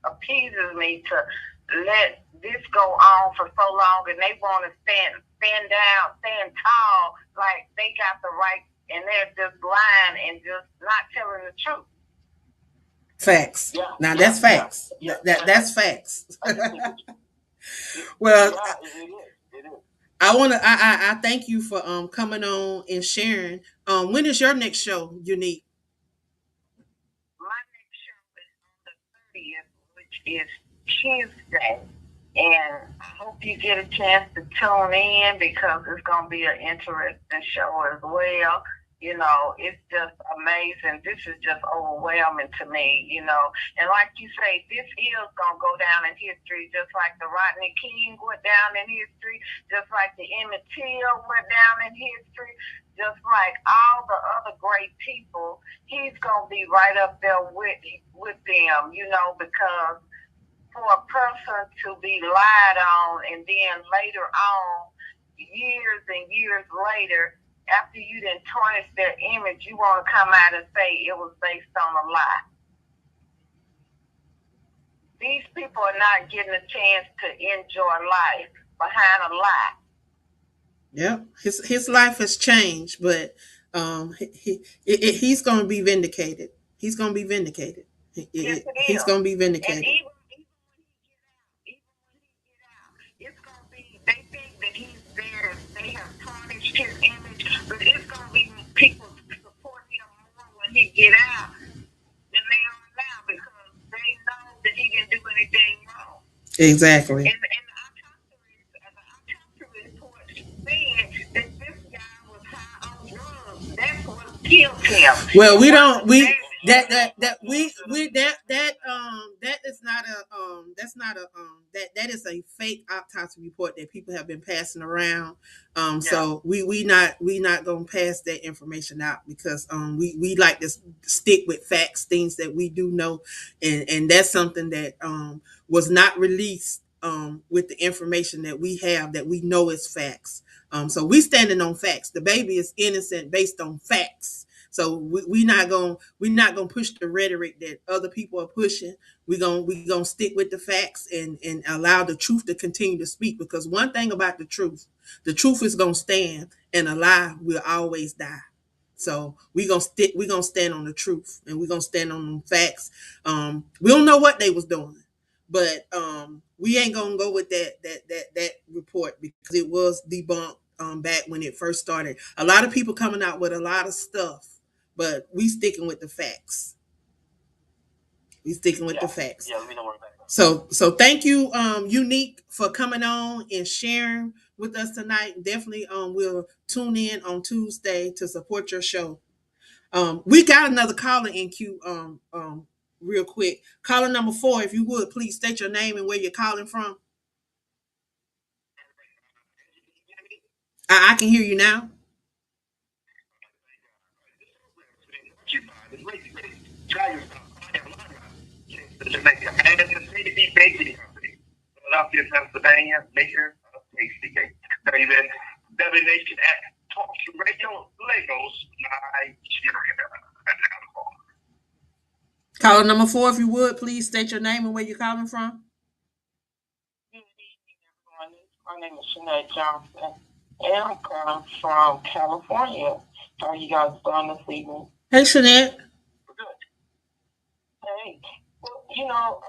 D: appeases me to let this go on for so long, and they want to stand tall, like they got the right, and they're just lying and just not telling the truth.
B: Facts. Yeah, now that's facts. Yeah, that's facts. Well,
C: it is.
B: I thank you for coming on and sharing. When is your next show, Unique?
D: My next show is on the 30th, which is Tuesday. And I hope you get a chance to tune in because it's going to be an interesting show as well. You know, it's just amazing. This is just overwhelming to me, you know. And like you say, this is going to go down in history just like the Rodney King went down in history, just like the Emmett Till went down in history, just like all the other great people. He's going to be right up there with them, you know, because for a person to be lied on and then later on, years and years later, after you done tarnish their image, you want to come out and say it was based on a lie. These people are not getting a chance to enjoy life behind a lie.
B: Yep, his life has changed, but he's going to be vindicated. He's going to be vindicated.
D: Yes, it
B: He's
D: is.
B: going to be vindicated.
D: And even when he get out, it's going to be, they think that he's there, they have tarnished his image, but it's going to be people support him more when he get out than they are now because they know that he didn't do anything wrong.
B: Exactly.
D: And the autopsy report said that this guy was high on drugs. That's what killed him.
B: Well, we don't that is not a that is a fake autopsy report that people have been passing around. So we not gonna pass that information out because we like to stick with facts, things that we do know, and that's something that was not released with the information that we have that we know is facts. So we standing on facts. The baby is innocent based on facts. So we not gonna push the rhetoric that other people are pushing. We gonna stick with the facts and allow the truth to continue to speak. Because one thing about the truth is gonna stand, and a lie will always die. So we gonna stand on the truth, and we gonna stand on the facts. We don't know what they was doing, but we ain't gonna go with that report because it was debunked back when it first started. A lot of people coming out with a lot of stuff, but we sticking with the facts. We sticking with the facts.
C: Yeah, we know where that
B: So thank you, Unique, for coming on and sharing with us tonight. Definitely we'll tune in on Tuesday to support your show. We got another caller in queue real quick. Caller number 4, if you would, please state your name and where you're calling from. I can hear you now.
C: Try yourself. Jamaica. And it's a safety bakery company. Philadelphia, Pennsylvania, maker of tasty cake. So you been Beverly Nation at Talk Radio, Lagos, Nigeria.
B: Caller number 4, if you would, please state your name and where you're calling from.
D: Good evening, everyone. My name is Sinead Johnson, and I'm calling from California. How are you guys doing this evening?
B: Hey, Sinead.
D: Good. Hey. Well, you know,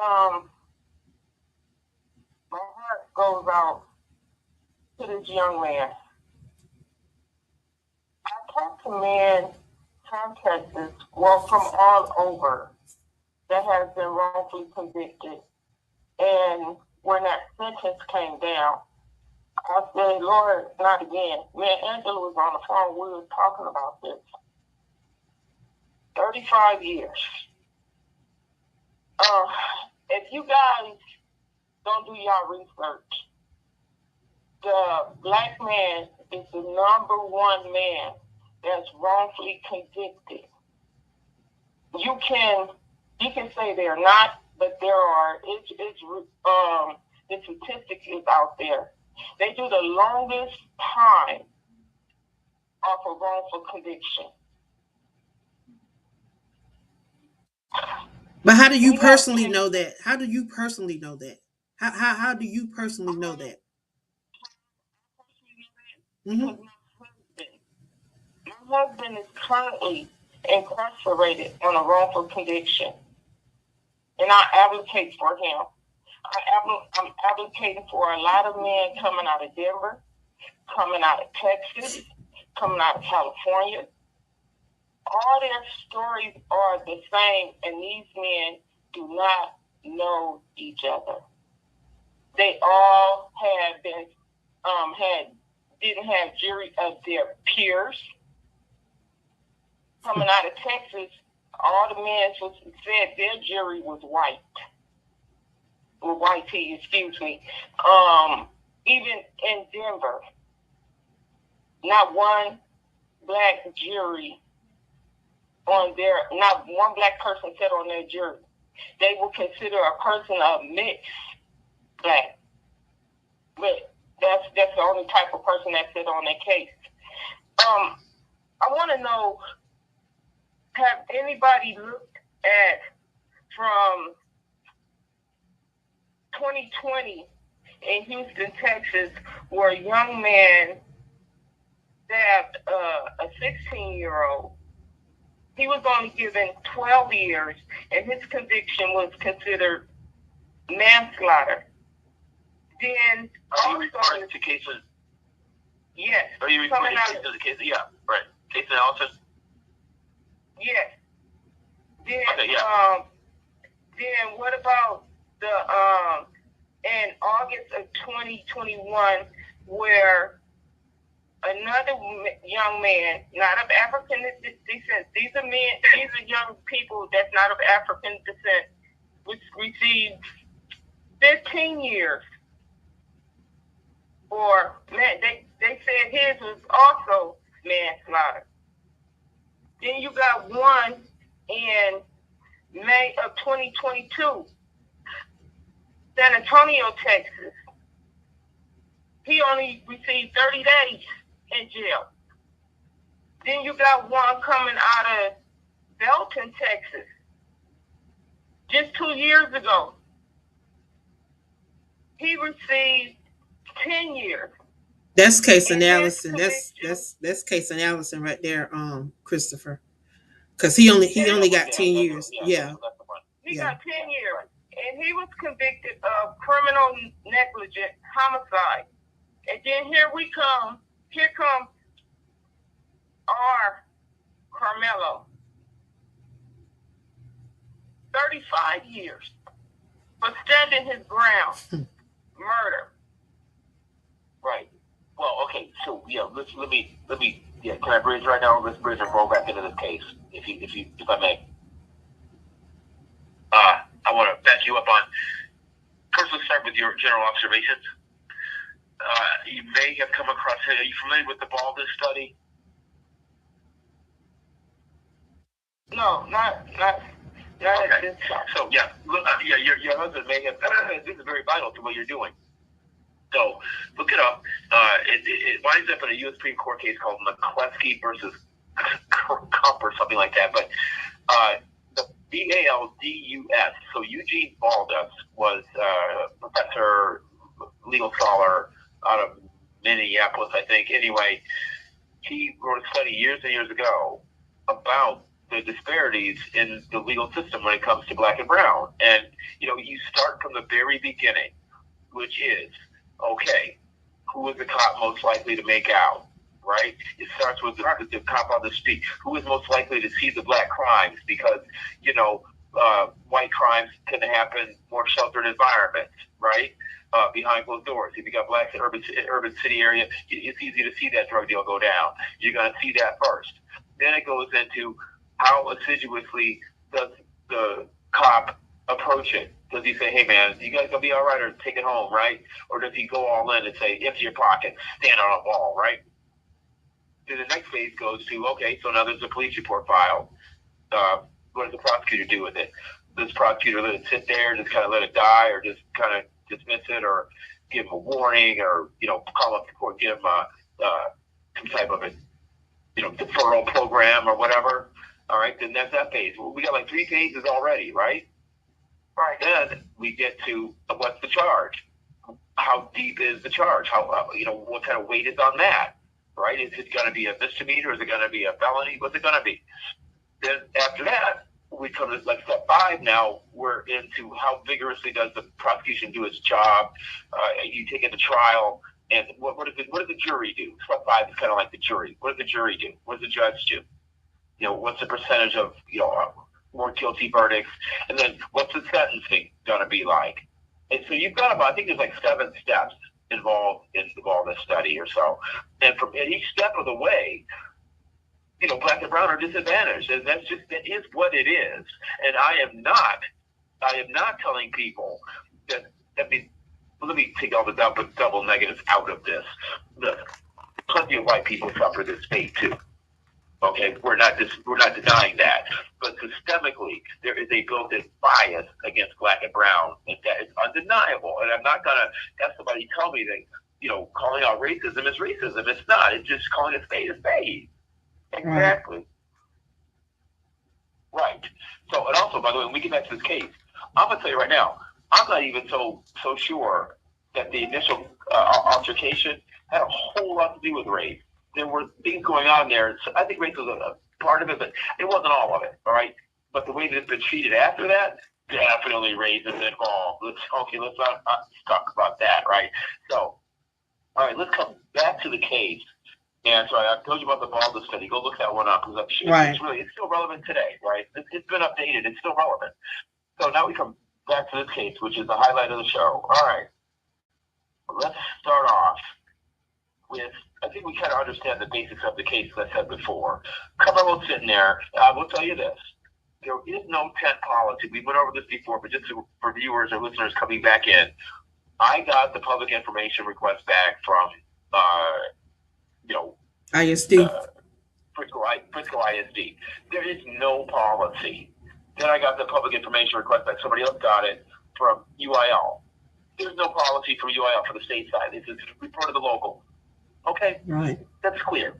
D: my heart goes out to this young man. I talk to men from Texas, well, from all over, that has been wrongfully convicted. And when that sentence came down, I said, Lord, not again. Me and Angela was on the phone. We were talking about this. 35 years. If you guys don't do your research, the black man is the number one man that's wrongfully convicted. You can say they're not, but there are. The statistics is out there. They do the longest time off a wrongful conviction.
B: But how do you personally know that? How do you personally know that? How do you personally know that?
D: Mm-hmm. My husband is currently incarcerated on a wrongful conviction, and I advocate for him. I'm advocating for a lot of men coming out of Denver, coming out of Texas, coming out of California. All their stories are the same, and these men do not know each other. They all had been didn't have jury of their peers. Coming out of Texas, all the men said their jury was white. Or white tea, excuse me. Even in Denver, not one black jury not one black person sat on their jury. They will consider a person a mixed black. But that's the only type of person that sit on their case. I want to know, have anybody looked at from 2020 in Houston, Texas, where a young man stabbed a 16-year-old? He was only given 12 years, and his conviction was considered manslaughter. Then
C: are you referring to cases?
D: Yes.
C: Are you referring to the case? Yeah, right. Case analysis?
D: Yes. Then,
C: okay, yeah.
D: Then what about in August of 2021, where another young man, not of African descent, these are young people that's not of African descent, which received 15 years for, they said his was also manslaughter. Then you got one in May of 2022, San Antonio, Texas. He only received 30 days in jail. Then you got one coming out of Belton, Texas, just 2 years ago. He received 10 years.
B: That's case analysis. That's case analysis right there, Christopher. Because he only got 10 years. Yeah.
D: He got 10 years. And he was convicted of criminal negligent homicide. And then here comes R. Carmelo. 35 years for standing his ground. Murder.
C: Right. Well, okay, so yeah, let me can I bridge right now? Let's bridge and roll back into this case, if I may. I want to back you up on. First, let's start with your general observations. You may have come across it. Are you familiar with the Baldwin study?
D: No, not
C: okay. So yeah, your husband may have. This is very vital to what you're doing. So look it up. It winds up in a U.S. Supreme Court case called McCleskey versus Cup or something like that. But the Baldus. So Eugene Baldus was a professor, legal scholar out of Minneapolis, I think. Anyway, he wrote a study years and years ago about the disparities in the legal system when it comes to black and brown. And, you start from the very beginning, which is, okay, who is the cop most likely to make out, right? It starts with the cop on the street. Who is most likely to see the black crimes? Because, white crimes tend to happen more sheltered environments, right? Behind closed doors. If you got blacks in urban city area, it's easy to see that drug deal go down. You're going to see that first. Then it goes into how assiduously does the cop approach it? Does he say, hey, man, you guys going to be all right, or take it home, right? Or does he go all in and say, empty your pocket, stand on a wall, right? Then the next phase goes to, okay, so now there's a police report filed. What does the prosecutor do with it? Does the prosecutor let it sit there, just kind of let it die, or just kind of dismiss it, or give him a warning, or, call up the court, give him some type of a, deferral program or whatever? All right, then that's that phase. We got like 3 phases already, right? Right. Then we get to what's the charge? How deep is the charge? How what kind of weight is on that? Right? Is it going to be a misdemeanor? Is it going to be a felony? What's it going to be? Then after that, we come to like step 5. Now we're into how vigorously does the prosecution do its job. You take it to trial. And what does the jury do? Step 5 is kind of like the jury. What does the jury do? What does the judge do? What's the percentage of, more guilty verdicts? And then what's the sentencing going to be like? And so you've got about, I think there's like 7 steps involved in this study or so. And at each step of the way, black and brown are disadvantaged. And that is what it is. And I am not telling people that, let me take all the double negatives out of this. Look, plenty of white people suffer this fate too. Okay, we're not denying that, but systemically there is a built-in bias against black and brown, and that is undeniable. And I'm not gonna have somebody tell me that calling out racism is racism. It's not. It's just calling a spade a spade. Exactly. Right. So, and also, by the way, when we get back to this case, I'm gonna tell you right now, I'm not even so sure that the initial altercation had a whole lot to do with race. There were things going on there. So I think race was a part of it, but it wasn't all of it. All right. But the way that it's been treated after that, definitely race is involved. Let's not talk about that. Right. So, all right, let's come back to the case. And so I told you about the Baldwin study. Go look that one up because it's still relevant today. Right. It's been updated. It's still relevant. So now we come back to this case, which is the highlight of the show. All right. Let's start off with, I think we kind of understand the basics of the case, as I said before. Carmelo's sitting there. I will tell you this. There is no tent policy. We went over this before, but just for viewers or listeners coming back in, I got the public information request back from,
B: ISD.
C: Frisco ISD. There is no policy. Then I got the public information request back. Somebody else got it from UIL. There's no policy for UIL for the state side. This is report of the local. Okay,
B: right.
C: That's clear.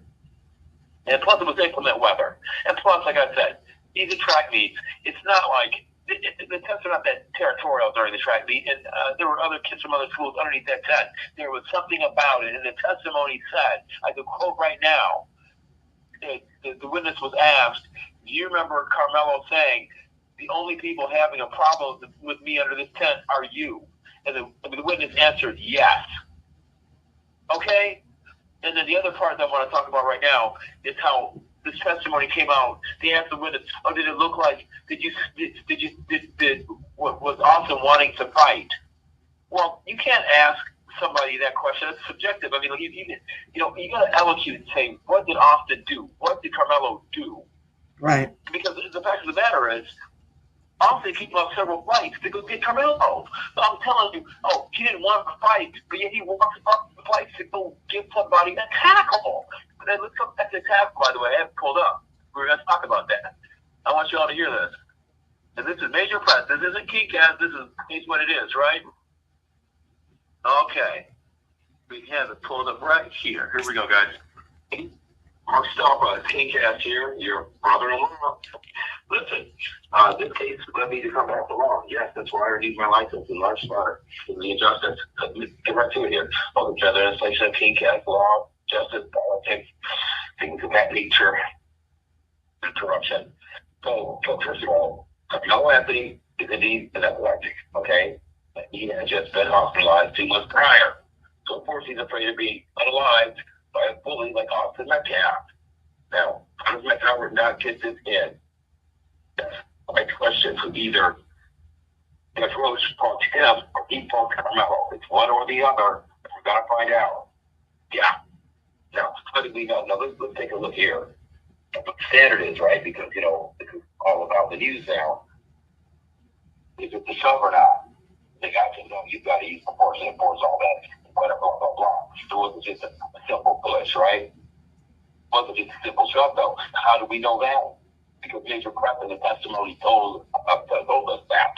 C: And plus, it was inclement weather. And plus, like I said, these are track meets. It's not like the tests are not that territorial during the track meet. And there were other kids from other schools underneath that tent. There was something about it, and the testimony said, I could quote right now. The witness was asked, "Do you remember Carmelo saying the only people having a problem with me under this tent are you?" And the witness answered, "Yes." Okay. And then the other part that I want to talk about right now is how this testimony came out. They asked the witness, "Oh, did it look like? Was Austin wanting to fight?" Well, you can't ask somebody that question. It's subjective. I mean, you got to elocute and say, what did Austin do? What did Carmelo do?
B: Right.
C: Because the fact of the matter is, Austin kept on several flights to go get Carmelo. So I'm telling you, he didn't want to fight, but yet he walks up the flights to go give somebody a tackle. But then let's come back to the tackle, by the way. I have it pulled up. We're going to talk about that. I want you all to hear this. And this is major press. This isn't Keycast. This is what it is, right? Okay. We have it pulled up right here. Here we go, guys. Mark Stalpa, Keycast here, your brother-in-law. Listen, this case led me to come back along. Yes, that's why I renewed my license in large part for the injustice. Get right to it here. Welcome to the section of Keycast, law, justice, politics, things of that nature, and corruption. So first of all, Carmelo Anthony is indeed an epileptic, okay? He had just been hospitalized 2 months prior. So, of course, he's afraid of being unalived by a bully like Austin Metcalf. Now, how does Metcalf not get this in? That's my question for either Jeff Roach fault him or he fault Carmelo. It's one or the other. We're going to find out. Yeah. Now, how do we know? Now, let's take a look here. What the standard is, right? Because, this is all about the news now. Is it the show or not? They got to know you've got to use proportion and force all that, whatever, blah, blah, blah. It wasn't just a simple push, right? It wasn't just a simple shove, though. How do we know that? Because Major Prep in the testimony told us that.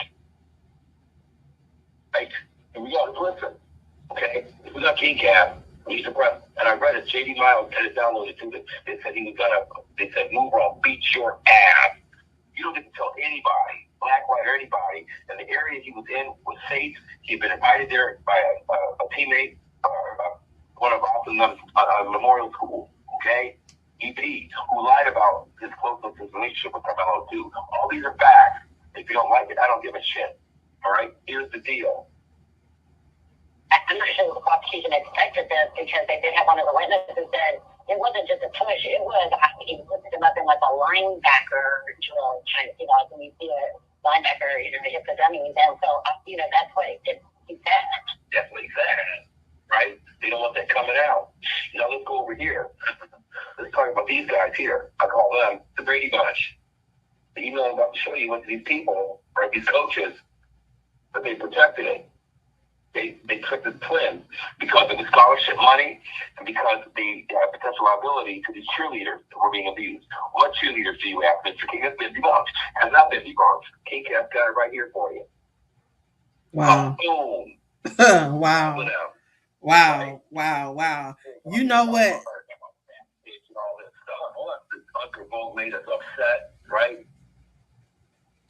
C: Right? And we got to listen. Okay? If we got King Cab, Major Prep, and I read it, J.D. Miles had it downloaded too. They said he was they said, move on, beat your ass. You don't get to tell anybody, black, white, or anybody, that the area he was in was safe. He had been invited there by a teammate, one of Austin's memorial school, okay? EP, who lied about his closeness, his relationship with Carmelo, too. All these are facts. If you don't like it, I don't give a shit. All right? Here's the deal.
D: I'm not sure the prosecution expected this because they did have one of the witnesses said it wasn't just a push. It was, he lifted him up in like a linebacker drill, when you see a linebacker, hit the dummies. And so, that's what he said.
C: That's what he said, right? They don't want that coming out. Now let's go over here. Let's talk about these guys here. I call them the Brady Bunch. Even though I'm about to show you what these people, right, these coaches, that they protected it. They protected twins because of the scholarship money and because of the potential liability to these cheerleaders that were being abused. What cheerleaders do you have, Mr. King? It's been debunked. Has not been debunked. King has got it right here for you.
B: Wow.
C: Boom.
B: Wow. Wow. Wow. Wow. You know what?
C: All this stuff. Uncle Vogue made us upset, right?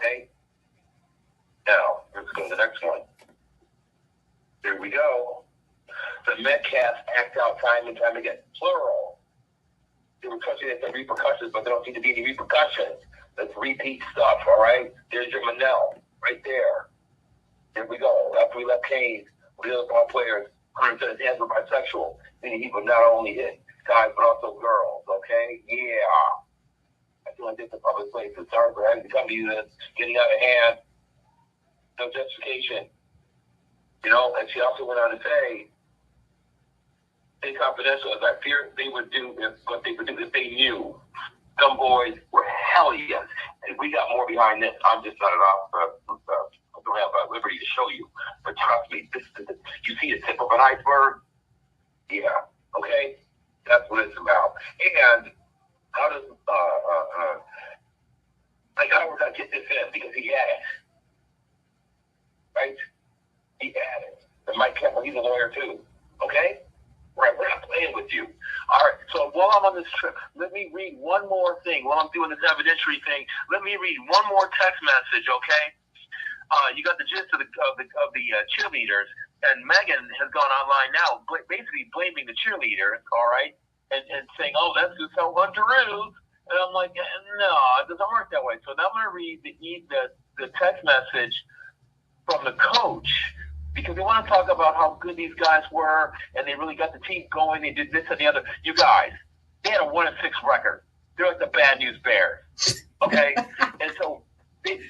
C: Okay. Now, let's go to the next one. There we go. The Metcalfs act out time and time again. Plural. They were touching at the repercussions, but there don't seem to be any repercussions. Let's repeat stuff, all right? There's your Manel right there. There we go. After we left Kane, the other ball players, Hunter said his hands were bisexual, meaning he would not only hit guys, but also girls, okay? Yeah. I feel like this is a public place. It's sorry for having to come to you that's getting out of hand. No justification. And she also went on to say, stay confidential, as I fear they would do what they would do if they knew. Some boys were hellions, and we got more behind this. I'm just not I don't have liberty to show you, but trust me, you see the tip of an iceberg? Yeah, okay? That's what it's about. And how does, how would I get this in? Because he had it, right? He had it. And Mike Kemper, he's a lawyer too. Okay? Right, we're not playing with you. All right, so while I'm on this trip, let me read one more thing. While I'm doing this evidentiary thing, let me read one more text message, okay? You got the gist of the cheerleaders, and Megan has gone online now, basically blaming the cheerleaders, all right, and saying, oh, that's just so untrue. And I'm like, no, it doesn't work that way. So now I'm going to read the text message from the coach, because they want to talk about how good these guys were, and they really got the team going. They did this and the other. You guys, they had a 1-6 record. They're like the Bad News Bears, okay? And so they,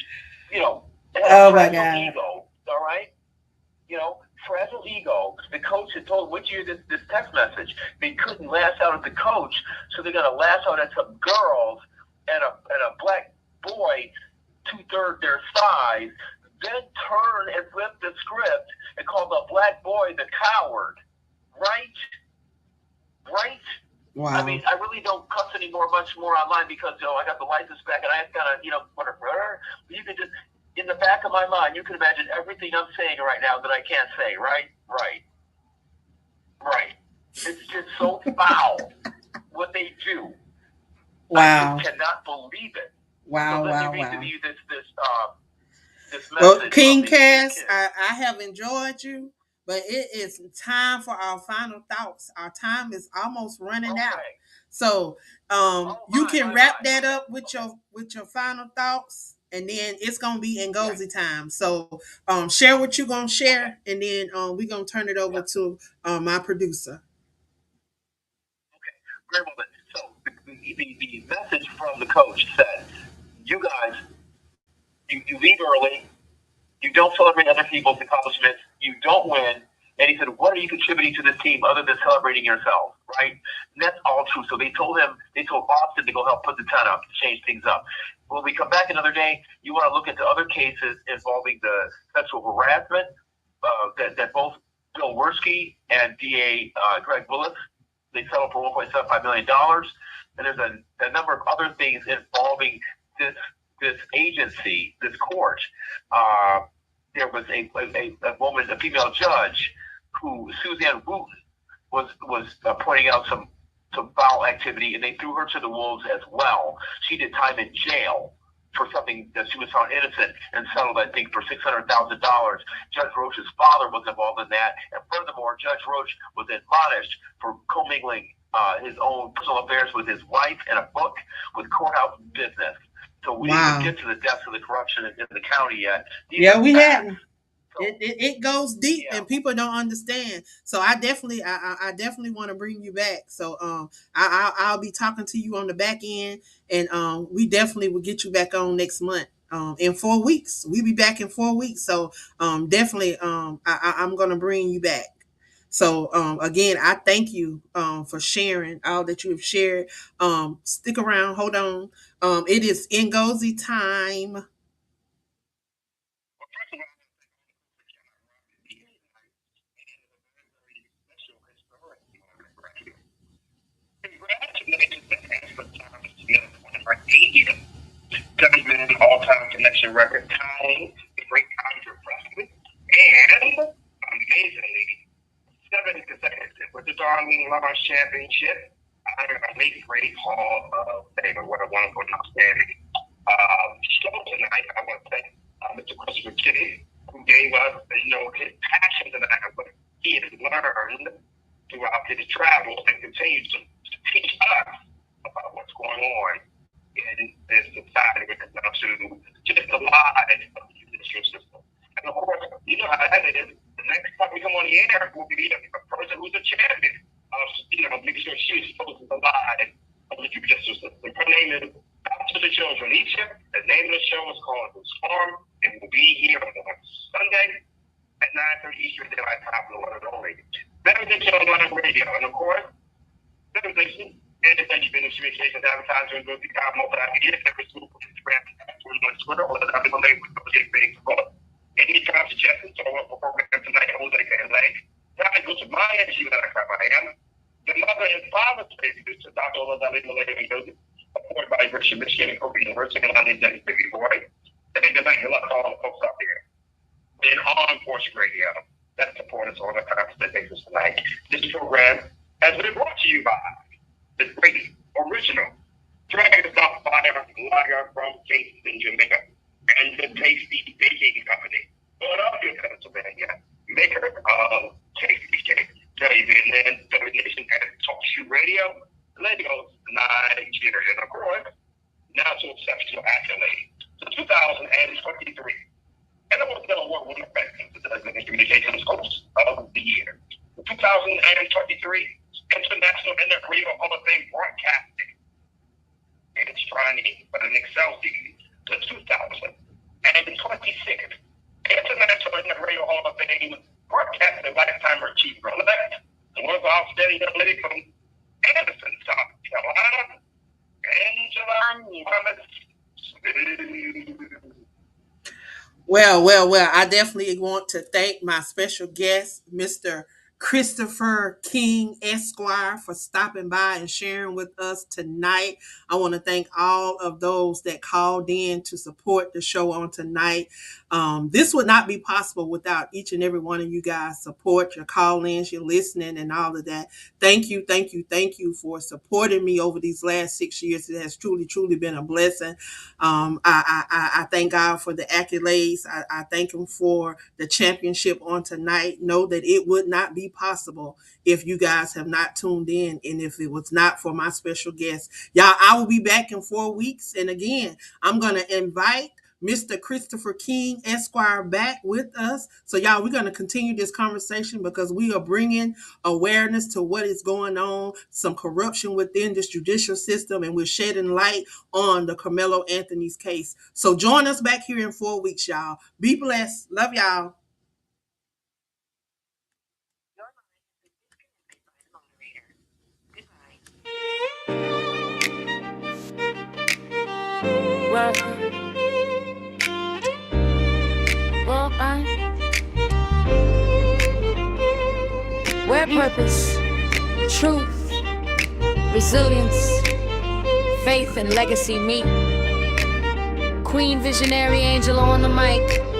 C: they had a fragile ego, all right? Fragile ego. The coach had told them, which year this text message, they couldn't lash out at the coach, so they're going to lash out at some girls and a black boy 2/3 their size. Then turn and flip the script and call the black boy the coward. Right?
B: Wow.
C: I mean, I really don't cuss anymore, much more online because, I got the license back and I got to, whatever. You can just, in the back of my mind, you can imagine everything I'm saying right now that I can't say, right? Right. It's just so foul what they do.
B: Wow.
C: I just cannot believe it.
B: Wow,
C: so
B: wow,
C: let me read
B: wow.
C: to you this
B: Well, King Cass, I have enjoyed you, but it is time for our final thoughts. Our time is almost running out. So you can wrap that up with your final thoughts, and then it's gonna be Ngozi time. So share what you're gonna share, and then we're gonna turn it over to my producer.
C: Okay, great moment. So the message from the coach said, you guys, you leave early, you don't celebrate other people's accomplishments, you don't win. And he said, what are you contributing to this team other than celebrating yourself, right? And that's all true. So they told Austin to go help put the tent up, to change things up. When we come back another day, you want to look into other cases involving the sexual harassment that both Bill Werski and DA Greg Willis, they settled for $1.75 million. And there's a number of other things involving this agency, this court. There was a woman, a female judge, who Suzanne Wooten was pointing out some foul activity, and they threw her to the wolves as well. She did time in jail for something that she was found innocent and settled, I think, for $600,000. Judge Roach's father was involved in that, and furthermore, Judge Roach was admonished for commingling his own personal affairs with his wife and a book with courthouse business. So we didn't get to the depths of the corruption in the county yet.
B: We hadn't. It goes deep,
C: Yeah.
B: and people don't understand. So I definitely want to bring you back. So I'll be talking to you on the back end, and we definitely will get you back on next month. In 4 weeks, we'll be back in 4 weeks. So definitely I'm gonna bring you back. So again, I thank you for sharing all that you have shared. Stick around, hold on. It is Ngozi time.
C: All-time connection record tying the great Andre Presley, and amazingly, 7 consecutive with the Darlene Lawrence Championship. I'm a late great Hall of Fame. What a wonderful, outstanding show tonight. I want to thank Mr. Christopher Kitty, who gave us, his passion tonight of what he has learned throughout his travels and continues to teach us about what's going on in this society when it comes to just the lies of the judicial system. And of course, you know how that is. The next time we come on the air will be a person who's a champion of, making sure she exposes the lies of the judicial system. Her name is Back to the Children. The name of the show is called The Storm. It will be here on Sunday at 9:30 Eastern Daylight Time for the one and only Beverly Nation on radio. And of course, Beverly Nation and thank you for the communications advertising will become multi-media every school Instagram, Twitter, or the other label with Facebook. Anytime suggestions or what program tonight, Jose and Lake. Now I go to my NGO that I am. The mother and father spaces to Dr. Olazali Malay and Joseph, supported by Richard Michigan and Kobe University and London Denny Baby Boy. Thank you to all the folks out there. And on Portion Radio, that support us on a constant basis tonight. This program has been brought to you by the great original Dragon Stop Fire Lager from Kingston, Jamaica, and the Tasty Baking Company, Philadelphia, Pennsylvania, maker of Tasty Cake, WBNN, Beverly Nation, and Talk Shoe Radio, Lagos, Nigeria, and of course, national exceptional accolade. So 2023, and I want to know what would affect the Designated Communications Host of the Year. 2023 International Internet Radio Hall of Fame Broadcasting. And it's trying for the Excelsior, the 2026 International Internet Radio Hall of Fame Broadcasting Lifetime Achiever elect. The one of outstanding young lady from Anderson, South Carolina, Angela Thomas.
B: Well, I definitely want to thank my special guest, Mr. Christopher King Esquire, for stopping by and sharing with us tonight. I want to thank all of those that called in to support the show on tonight. This would not be possible without each and every one of you guys' support, your call-ins, your listening, and all of that. Thank you for supporting me over these last 6 years. It has truly been a blessing. I thank God for the accolades. I thank him for the championship on tonight. Know that it would not be possible if you guys have not tuned in and if it was not for my special guest. Y'all, I will be back in 4 weeks. And again, I'm going to invite Mr. Christopher King Esquire back with us. So y'all, we're going to continue this conversation because we are bringing awareness to what is going on, some corruption within this judicial system, and we're shedding light on the Carmelo Anthony's case. So join us back here in 4 weeks, y'all. Be blessed. Love y'all.
A: Well, where purpose, truth, resilience, faith, and legacy meet. Queen Visionary Angel on the mic.